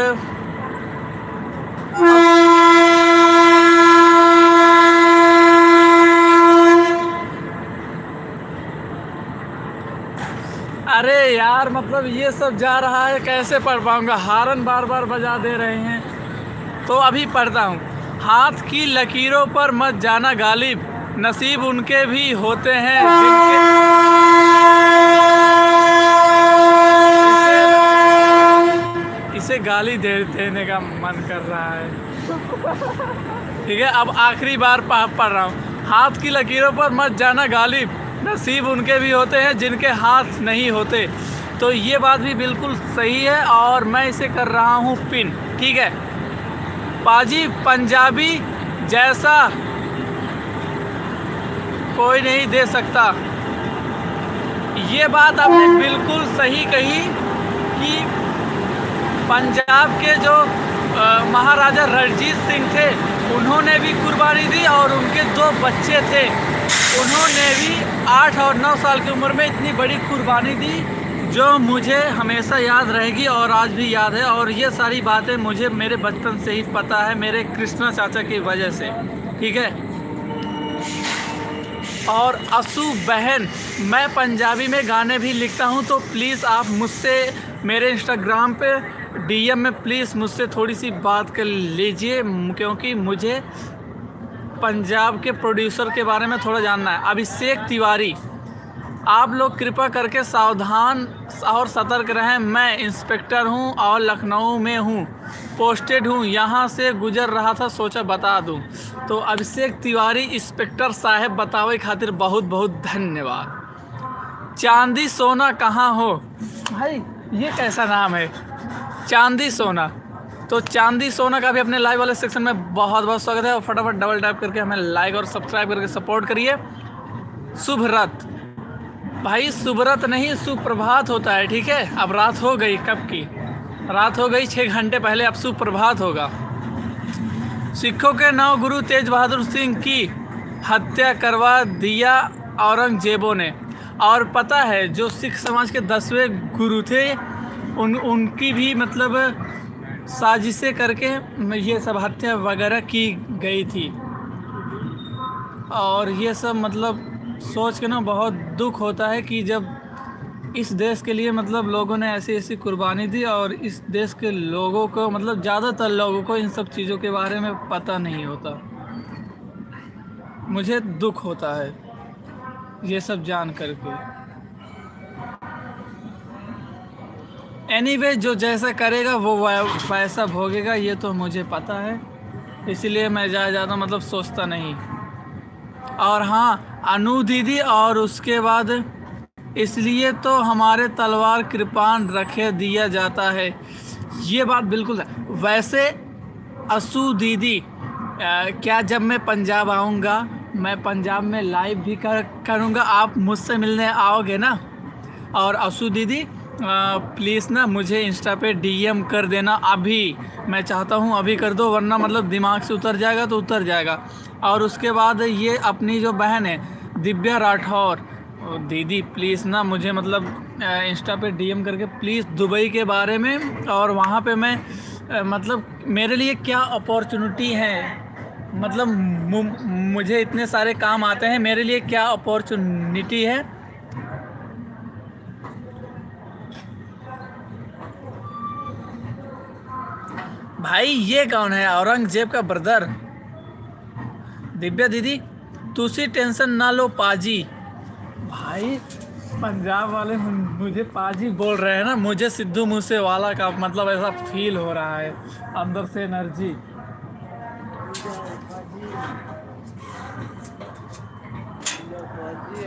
अरे यार मतलब ये सब जा रहा है, कैसे पढ़ पाऊँगा, हारन बार बार बजा दे रहे हैं। तो अभी पढ़ता हूँ। हाथ की लकीरों पर मत जाना गालिब, नसीब उनके भी होते हैं इसे गाली देने का मन कर रहा है। ठीक है, अब आखिरी बार पढ़ रहा हूँ। हाथ की लकीरों पर मत जाना गालिब, नसीब उनके भी होते हैं जिनके हाथ नहीं होते। तो ये बात भी बिल्कुल सही है, और मैं इसे कर रहा हूँ पिन, ठीक है। पाजी पंजाबी जैसा कोई नहीं दे सकता। ये बात आपने बिल्कुल सही कही कि पंजाब के जो महाराजा रणजीत सिंह थे, उन्होंने भी कुर्बानी दी, और उनके 2 बच्चे थे, उन्होंने भी 8 और 9 साल की उम्र में इतनी बड़ी कुर्बानी दी, जो मुझे हमेशा याद रहेगी और आज भी याद है। और ये सारी बातें मुझे मेरे बचपन से ही पता है, मेरे कृष्णा चाचा की वजह से, ठीक है। और असू बहन, मैं पंजाबी में गाने भी लिखता हूँ, तो प्लीज़ आप मुझसे मेरे इंस्टाग्राम पे डीएम में प्लीज़ मुझसे थोड़ी सी बात कर लीजिए, क्योंकि मुझे पंजाब के प्रोड्यूसर के बारे में थोड़ा जानना है। अभिषेक तिवारी, आप लोग कृपा करके सावधान और सतर्क रहें। मैं इंस्पेक्टर हूं और लखनऊ में हूं, पोस्टेड हूं, यहां से गुजर रहा था, सोचा बता दूं। तो अभिषेक तिवारी इंस्पेक्टर साहब बतावे खातिर बहुत बहुत धन्यवाद। चांदी सोना कहाँ हो? भाई ये कैसा नाम है, चांदी सोना। तो चांदी सोना का भी अपने लाइव वाले सेक्शन में बहुत बहुत स्वागत है। और फटाफट डबल टैप करके हमें लाइक और सब्सक्राइब करके सपोर्ट करिए। शुभ रात भाई, शुभ रात नहीं सुप्रभात होता है, ठीक है। अब रात हो गई, कब की रात हो गई, 6 घंटे पहले, अब सुप्रभात होगा। सिखों के 9 गुरु तेज बहादुर सिंह की हत्या करवा दिया औरंगजेबों ने। और पता है जो सिख समाज के 10वें गुरु थे, उनकी भी मतलब साजिशें करके ये सब हत्या वगैरह की गई थी। और ये सब मतलब सोच के ना बहुत दुख होता है कि जब इस देश के लिए मतलब लोगों ने ऐसी ऐसी कुर्बानी दी और इस देश के लोगों को मतलब ज़्यादातर लोगों को इन सब चीज़ों के बारे में पता नहीं होता। मुझे दुख होता है ये सब जान करके। एनीवे जो जैसा करेगा वो वैसा भोगेगा, ये तो मुझे पता है, इसलिए मैं ज़्यादा मतलब सोचता नहीं। और हाँ, अनु दीदी और उसके बाद इसलिए तो हमारे तलवार कृपान रखे दिया जाता है, ये बात बिल्कुल है। वैसे असू दीदी क्या जब मैं पंजाब आऊँगा, मैं पंजाब में लाइव भी करूँगा, आप मुझसे मिलने आओगे ना? और असू दीदी प्लीज़ ना मुझे इंस्टा पे डीएम कर देना अभी, मैं चाहता हूँ अभी कर दो, वरना मतलब दिमाग से उतर जाएगा तो उतर जाएगा। और उसके बाद ये अपनी जो बहन है दिव्या राठौर, दीदी प्लीज़ ना मुझे मतलब इंस्टा पे डीएम करके प्लीज़ दुबई के बारे में, और वहाँ पे मैं मतलब मेरे लिए क्या अपॉर्चुनिटी है, मतलब मुझे इतने सारे काम आते हैं, मेरे लिए क्या अपॉर्चुनिटी है। भाई ये कौन है? औरंगजेब का ब्रदर। दिव्या दीदी तुसी टेंशन ना लो पाजी। भाई पंजाब वाले मुझे पाजी बोल रहे हैं ना, मुझे सिद्धू मूसेवाला का मतलब ऐसा फील हो रहा है अंदर से एनर्जी।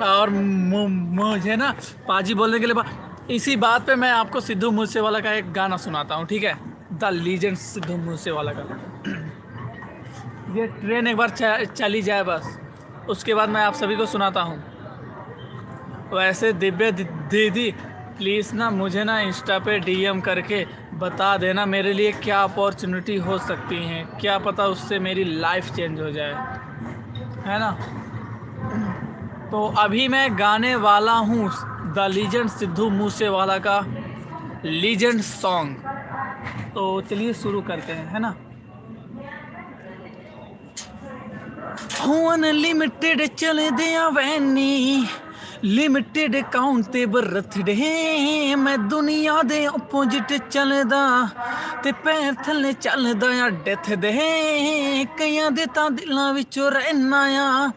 और मुझे ना पाजी बोलने के लिए इसी बात पे मैं आपको सिद्धू मूसेवाला का एक गाना सुनाता हूँ, ठीक है? द लीजेंड सिद्धू मूसेवाला का। ये ट्रेन एक बार चली जाए बस, उसके बाद मैं आप सभी को सुनाता हूँ। वैसे दिव्या दीदी प्लीज़ ना मुझे ना इंस्टा पे डीएम करके बता देना मेरे लिए क्या अपॉर्चुनिटी हो सकती हैं, क्या पता उससे मेरी लाइफ चेंज हो जाए, है ना? तो अभी मैं गाने वाला हूँ द लीजेंड सिद्धू मूसेवाला का लीजेंड सॉन्ग, तो चलिए शुरू करते हैं, है ना? अनलिमिटेड चले दिया वैनी, लिमिटेड काउंट ते बरथडे, मैं दुनिया दे अपोजिट चलदा ते पैर थल्ले चलदा आ डेथ दे, कईयां दे तां दिलां विचों रहना आ,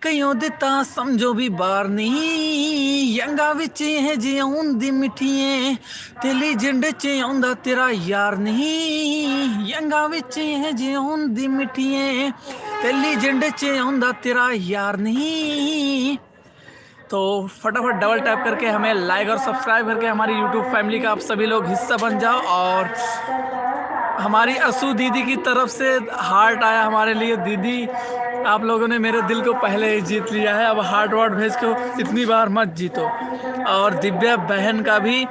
कईयों दे तां समझो भी बार नहीं, यंगा विच एह जे आउंदी मिठिए ते लीजेंड च आउंदा तेरा यार नहीं, यंगा विच एह जे आउंदी मिठिए ते लीजेंड च आउंदा तेरा यार नहीं। तो फटाफट डबल टैप करके हमें लाइक और सब्सक्राइब करके हमारी यूट्यूब फैमिली का आप सभी लोग हिस्सा बन जाओ। और हमारी असू दीदी की तरफ से हार्ट आया हमारे लिए। दीदी आप लोगों ने मेरे दिल को पहले ही जीत लिया है, अब हार्ट वार्ट भेज के इतनी बार मत जीतो। और दिव्या बहन का भी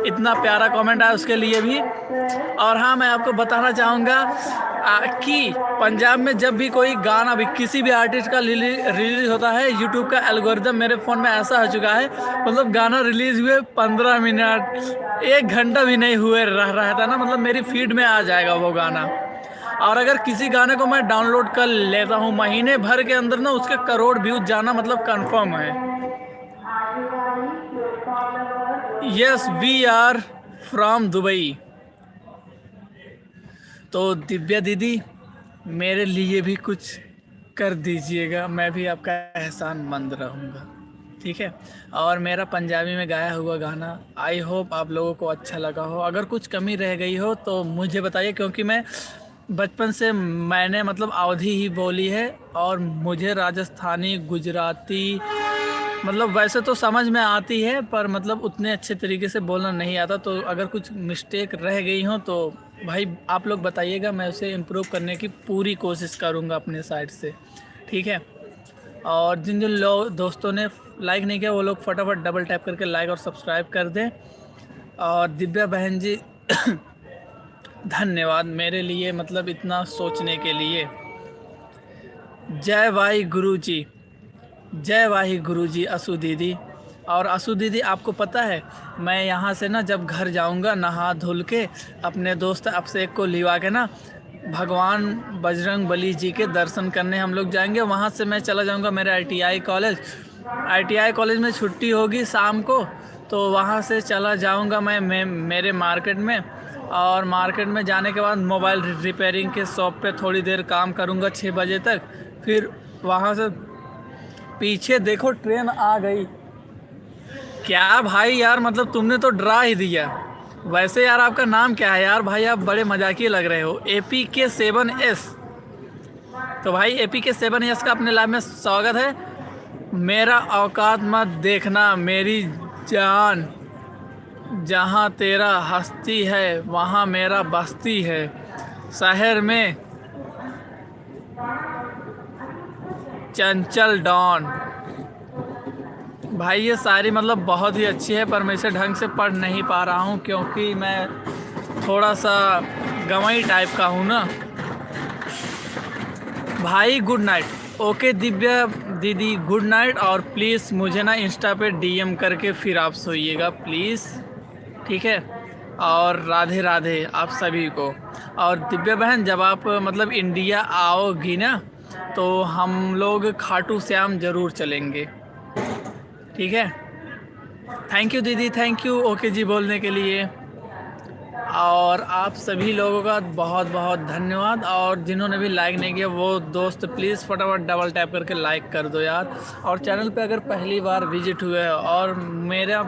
इतना प्यारा कमेंट आया, उसके लिए भी। और हाँ, मैं आपको बताना चाहूँगा कि पंजाब में जब भी कोई गाना भी किसी भी आर्टिस्ट का रिलीज होता है, यूट्यूब का एल्गोरिदम मेरे फ़ोन में ऐसा हो चुका है, मतलब गाना रिलीज़ हुए 15 मिनट 1 घंटा भी नहीं हुए रहता ना, मतलब मेरी फीड में आ जाएगा वो गाना। और अगर किसी गाने को मैं डाउनलोड कर लेता हूँ महीने भर के अंदर ना, उसके करोड़ व्यूज जाना मतलब कंफर्म है। Yes we are from Dubai. तो दिव्या दीदी मेरे लिए भी कुछ कर दीजिएगा, मैं भी आपका एहसानमंद रहूँगा, ठीक है? और मेरा पंजाबी में गाया हुआ गाना आई होप आप लोगों को अच्छा लगा हो। अगर कुछ कमी रह गई हो तो मुझे बताइए, क्योंकि मैं बचपन से मैंने मतलब अवधी ही बोली है, और मुझे राजस्थानी गुजराती मतलब वैसे तो समझ में आती है, पर मतलब उतने अच्छे तरीके से बोलना नहीं आता। तो अगर कुछ मिस्टेक रह गई हो तो भाई आप लोग बताइएगा, मैं उसे इम्प्रूव करने की पूरी कोशिश करूँगा अपने साइड से, ठीक है? और जिन जिन लोग दोस्तों ने लाइक नहीं किया वो लोग फटाफट डबल टैप करके लाइक और सब्सक्राइब कर दें। और दिव्या बहन जी धन्यवाद मेरे लिए मतलब इतना सोचने के लिए। जय वाही गुरु जी, जय वाही गुरु जी असू दीदी। और असू दीदी आपको पता है, मैं यहाँ से ना जब घर जाऊँगा नहा धुल के अपने दोस्त अभिषेक को लिवा के ना भगवान बजरंग बली जी के दर्शन करने हम लोग जाएंगे। वहाँ से मैं चला जाऊँगा मेरे ITI कॉलेज। ITI कॉलेज में छुट्टी होगी शाम को, तो वहाँ से चला जाऊँगा मैं मेरे मार्केट में, और मार्केट में जाने के बाद मोबाइल रिपेयरिंग के शॉप पे थोड़ी देर काम करूँगा 6 बजे तक। फिर वहाँ से पीछे देखो ट्रेन आ गई। क्या भाई यार, मतलब तुमने तो डरा ही दिया। वैसे यार आपका नाम क्या है यार भाई, आप बड़े मजाकिये लग रहे हो। APK7S। तो भाई APK7S का अपने लाइव में स्वागत है। मेरा औकात मत देखना मेरी जान, जहाँ तेरा हस्ती है वहाँ मेरा बस्ती है, शहर में चंचल डॉन। भाई ये शायरी मतलब बहुत ही अच्छी है, पर मैं इसे ढंग से पढ़ नहीं पा रहा हूँ क्योंकि मैं थोड़ा सा गंवई टाइप का हूँ ना भाई। Good night. ओके दिव्या दीदी गुड नाइट, और प्लीज़ मुझे ना इंस्टा पे DM करके फिर आप सोइएगा प्लीज़, ठीक है। और राधे राधे आप सभी को। और दिव्या बहन जब आप मतलब इंडिया आओगी ना तो हम लोग खाटू श्याम ज़रूर चलेंगे, ठीक है। थैंक यू दीदी, थैंक यू ओके जी बोलने के लिए। और आप सभी लोगों का बहुत बहुत धन्यवाद। और जिन्होंने भी लाइक नहीं किया वो दोस्त प्लीज़ फटाफट डबल टैप करके लाइक कर दो यार। और चैनल पे अगर पहली बार विजिट हुए हो और मेरा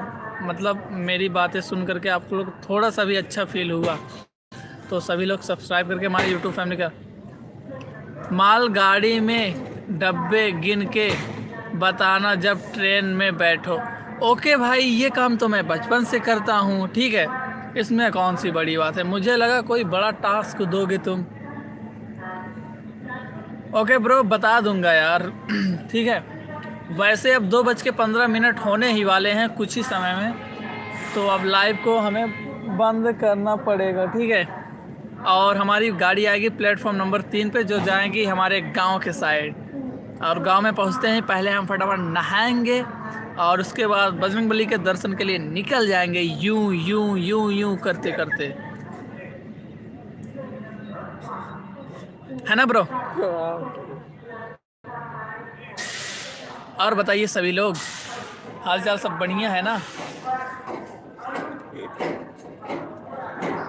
मतलब मेरी बातें सुन करके आप लोग थोड़ा सा भी अच्छा फील हुआ तो सभी लोग सब्सक्राइब करके हमारी यूट्यूब फैमिली का। मालगाड़ी में डब्बे गिन के बताना जब ट्रेन में बैठो। ओके भाई, ये काम तो मैं बचपन से करता हूँ, ठीक है, इसमें कौन सी बड़ी बात है। मुझे लगा कोई बड़ा टास्क दोगे तुम। ओके ब्रो, बता दूंगा यार ठीक है। वैसे अब 2:15 होने ही वाले हैं कुछ ही समय में, तो अब लाइव को हमें बंद करना पड़ेगा, ठीक है। और हमारी गाड़ी आएगी प्लेटफॉर्म नंबर 3 पे जो जाएगी हमारे गांव के साइड। और गांव में पहुंचते हैं पहले हम फटाफट नहाएंगे और उसके बाद बजरंगबली के दर्शन के लिए निकल जाएंगे यूं यूं यूं यूं करते करते, है ना ब्रो। और बताइए सभी लोग, हालचाल सब बढ़िया है ना।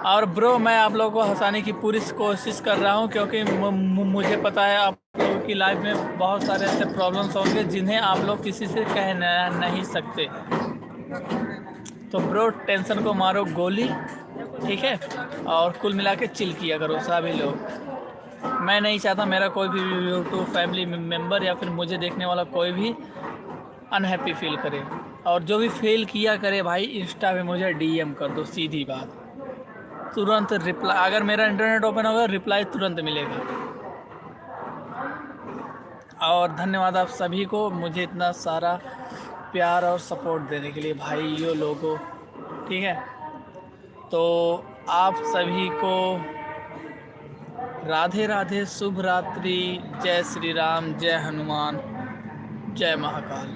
और ब्रो मैं आप लोगों को हंसाने की पूरी कोशिश कर रहा हूँ क्योंकि मुझे पता है आप लोगों की लाइफ में बहुत सारे ऐसे प्रॉब्लम्स होंगे जिन्हें आप लोग किसी से कह नहीं सकते। तो ब्रो टेंशन को मारो गोली, ठीक है, और कुल मिला के चिल किया करो सभी लोग। मैं नहीं चाहता मेरा कोई भी यूट्यूब फैमिली मेम्बर या फिर मुझे देखने वाला कोई भी अनहैप्पी फील करे। और जो भी फील किया करे भाई इंस्टा पे मुझे DM कर दो, सीधी बात, तुरंत रिप्लाई। अगर मेरा इंटरनेट ओपन होगा रिप्लाई तुरंत मिलेगा। और धन्यवाद आप सभी को मुझे इतना सारा प्यार और सपोर्ट देने के लिए भाइयों लोगों, ठीक है। तो आप सभी को राधे राधे, शुभ रात्रि, जय श्री राम, जय हनुमान, जय महाकाल।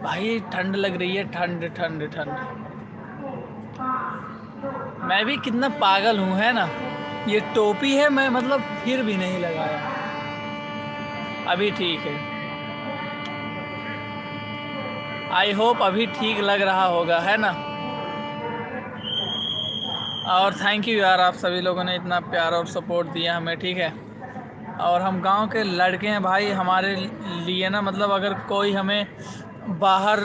भाई ठंड लग रही है, ठंड ठंड ठंड। मैं भी कितना पागल हूँ, है ना। ये टोपी है मैं मतलब फिर भी नहीं लगाया, अभी ठीक है। आई होप अभी ठीक लग रहा होगा, है ना। और थैंक यू यार, आप सभी लोगों ने इतना प्यार और सपोर्ट दिया हमें, ठीक है। और हम गांव के लड़के हैं भाई, हमारे लिए ना मतलब अगर कोई हमें बाहर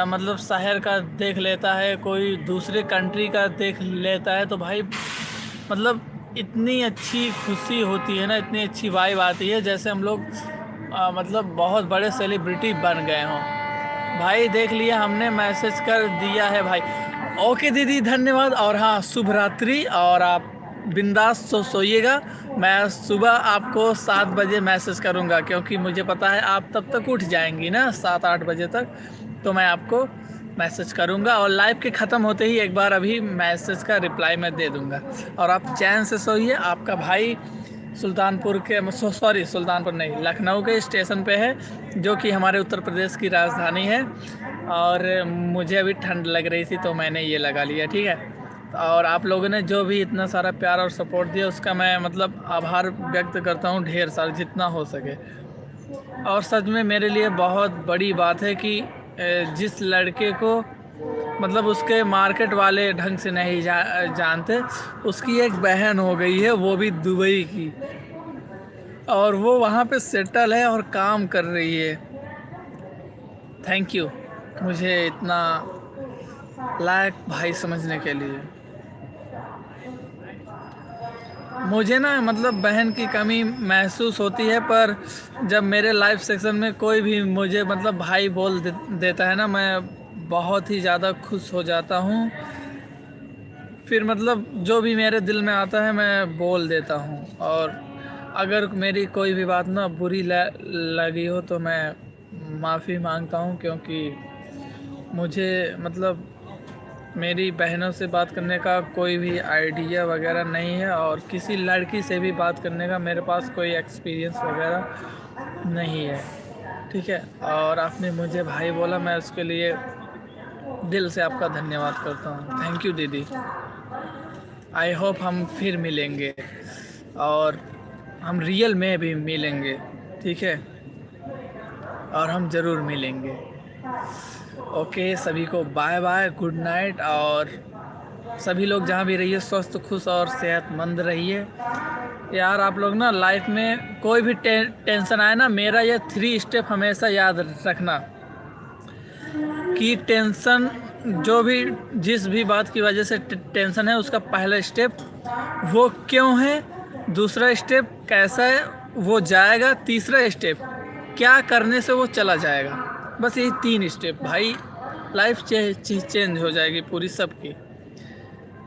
मतलब शहर का देख लेता है, कोई दूसरे कंट्री का देख लेता है तो भाई मतलब इतनी अच्छी खुशी होती है ना, इतनी अच्छी वाइब आती है जैसे हम लोग मतलब बहुत बड़े सेलिब्रिटी बन गए हों। भाई देख लिया हमने, मैसेज कर दिया है भाई। ओके दीदी धन्यवाद। और हाँ शुभ रात्रि, और आप बिंदास सोइएगा। मैं सुबह आपको 7 बजे मैसेज करूँगा क्योंकि मुझे पता है आप तब तक उठ जाएंगी ना 7-8 बजे तक, तो मैं आपको मैसेज करूँगा। और लाइव के ख़त्म होते ही एक बार अभी मैसेज का रिप्लाई मैं दे दूँगा। और आप चैन से सोइए। आपका भाई सुल्तानपुर के सुल्तानपुर नहीं, लखनऊ के स्टेशन पे है जो कि हमारे उत्तर प्रदेश की राजधानी है। और मुझे अभी ठंड लग रही थी तो मैंने ये लगा लिया, ठीक है। और आप लोगों ने जो भी इतना सारा प्यार और सपोर्ट दिया उसका मैं मतलब आभार व्यक्त करता हूँ ढेर सारा, जितना हो सके। और सच में मेरे लिए बहुत बड़ी बात है कि जिस लड़के को मतलब उसके मार्केट वाले ढंग से नहीं जानते, उसकी एक बहन हो गई है, वो भी दुबई की, और वो वहाँ पे सेटल है और काम कर रही है। थैंक यू मुझे इतना लायक भाई समझने के लिए। मुझे ना मतलब बहन की कमी महसूस होती है, पर जब मेरे लाइव सेक्शन में कोई भी मुझे मतलब भाई बोल देता है ना, मैं बहुत ही ज़्यादा खुश हो जाता हूँ। फिर मतलब जो भी मेरे दिल में आता है मैं बोल देता हूँ, और अगर मेरी कोई भी बात ना बुरी लगी हो तो मैं माफ़ी मांगता हूँ, क्योंकि मुझे मतलब मेरी बहनों से बात करने का कोई भी आइडिया वगैरह नहीं है, और किसी लड़की से भी बात करने का मेरे पास कोई एक्सपीरियंस वगैरह नहीं है, ठीक है। और आपने मुझे भाई बोला, मैं उसके लिए दिल से आपका धन्यवाद करता हूँ। थैंक यू दीदी। आई होप हम फिर मिलेंगे, और हम रियल में भी मिलेंगे, ठीक है, और हम ज़रूर मिलेंगे। ओके, सभी को बाय बाय, गुड नाइट, और सभी लोग जहाँ भी रहिए स्वस्थ, खुश और सेहतमंद रहिए। यार आप लोग ना लाइफ में कोई भी टेंशन आए ना, मेरा ये 3 स्टेप हमेशा याद रखना कि टेंशन जो भी जिस भी बात की वजह से टेंशन है, उसका पहला स्टेप वो क्यों है, दूसरा स्टेप कैसा है वो जाएगा, तीसरा स्टेप क्या करने से वो चला जाएगा। बस यही 3 स्टेप भाई, लाइफ चेंज हो जाएगी पूरी सबकी।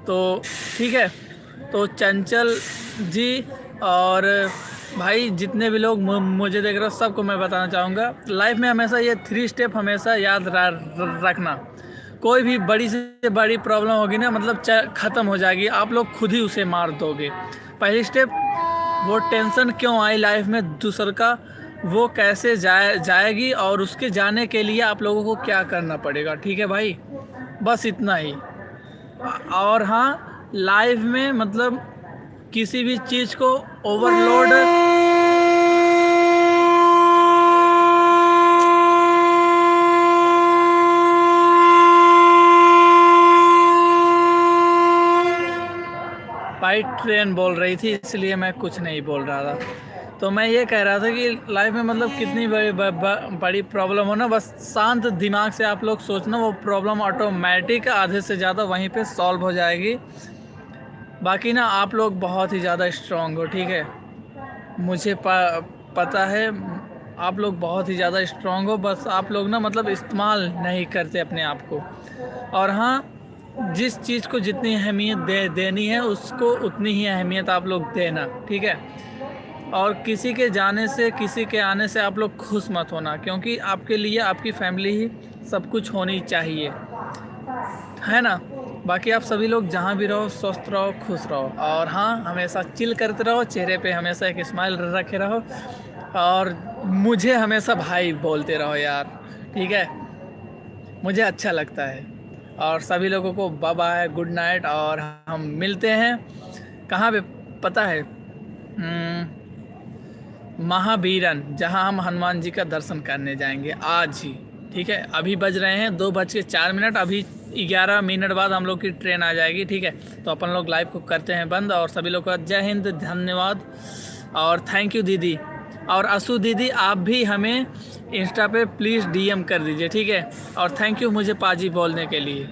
तो ठीक है, तो चंचल जी और भाई जितने भी लोग मुझे देख रहे हो, सबको मैं बताना चाहूँगा, लाइफ में हमेशा ये 3 स्टेप हमेशा याद रखना। कोई भी बड़ी से बड़ी प्रॉब्लम होगी ना, मतलब ख़त्म हो जाएगी, आप लोग खुद ही उसे मार दोगे। पहली स्टेप, वो टेंशन क्यों आई लाइफ में, दूसर का वो कैसे जाएगी, और उसके जाने के लिए आप लोगों को क्या करना पड़ेगा, ठीक है भाई, बस इतना ही। और हाँ, लाइफ में मतलब किसी भी चीज़ को ओवरलोड भाई ट्रेन बोल रही थी, इसलिए मैं कुछ नहीं बोल रहा था। तो मैं ये कह रहा था कि लाइफ में मतलब कितनी बड़ी प्रॉब्लम हो ना, बस शांत दिमाग से आप लोग सोचना, वो प्रॉब्लम ऑटोमेटिक आधे से ज़्यादा वहीं पे सॉल्व हो जाएगी। बाकी ना आप लोग बहुत ही ज़्यादा स्ट्रॉन्ग हो, ठीक है, मुझे पता है आप लोग बहुत ही ज़्यादा स्ट्रॉन्ग हो, बस आप लोग ना मतलब इस्तेमाल नहीं करते अपने आप को। और हाँ, जिस चीज़ को जितनी अहमियत देनी है उसको उतनी ही अहमियत आप लोग देना, ठीक है। और किसी के जाने से, किसी के आने से आप लोग खुश मत होना, क्योंकि आपके लिए आपकी फैमिली ही सब कुछ होनी चाहिए, है ना। बाकी आप सभी लोग जहाँ भी रहो स्वस्थ रहो, खुश रहो, और हाँ हमेशा चिल करते रहो, चेहरे पे हमेशा एक स्माइल रखे रहो, और मुझे हमेशा भाई बोलते रहो यार, ठीक है, मुझे अच्छा लगता है। और सभी लोगों को बाय बाय, गुड नाइट, और हम मिलते हैं कहाँ पे पता है, महावीरन, जहां हम हनुमान जी का दर्शन करने जाएंगे आज ही, ठीक है। अभी बज रहे हैं 2:04, अभी 11 मिनट बाद हम लोग की ट्रेन आ जाएगी, ठीक है। तो अपन लोग लाइव को करते हैं बंद, और सभी लोग का जय हिंद, धन्यवाद, और थैंक यू दीदी। और असू दीदी आप भी हमें इंस्टा पे प्लीज़ DM कर दीजिए, ठीक है। और थैंक यू मुझे पाजी बोलने के लिए।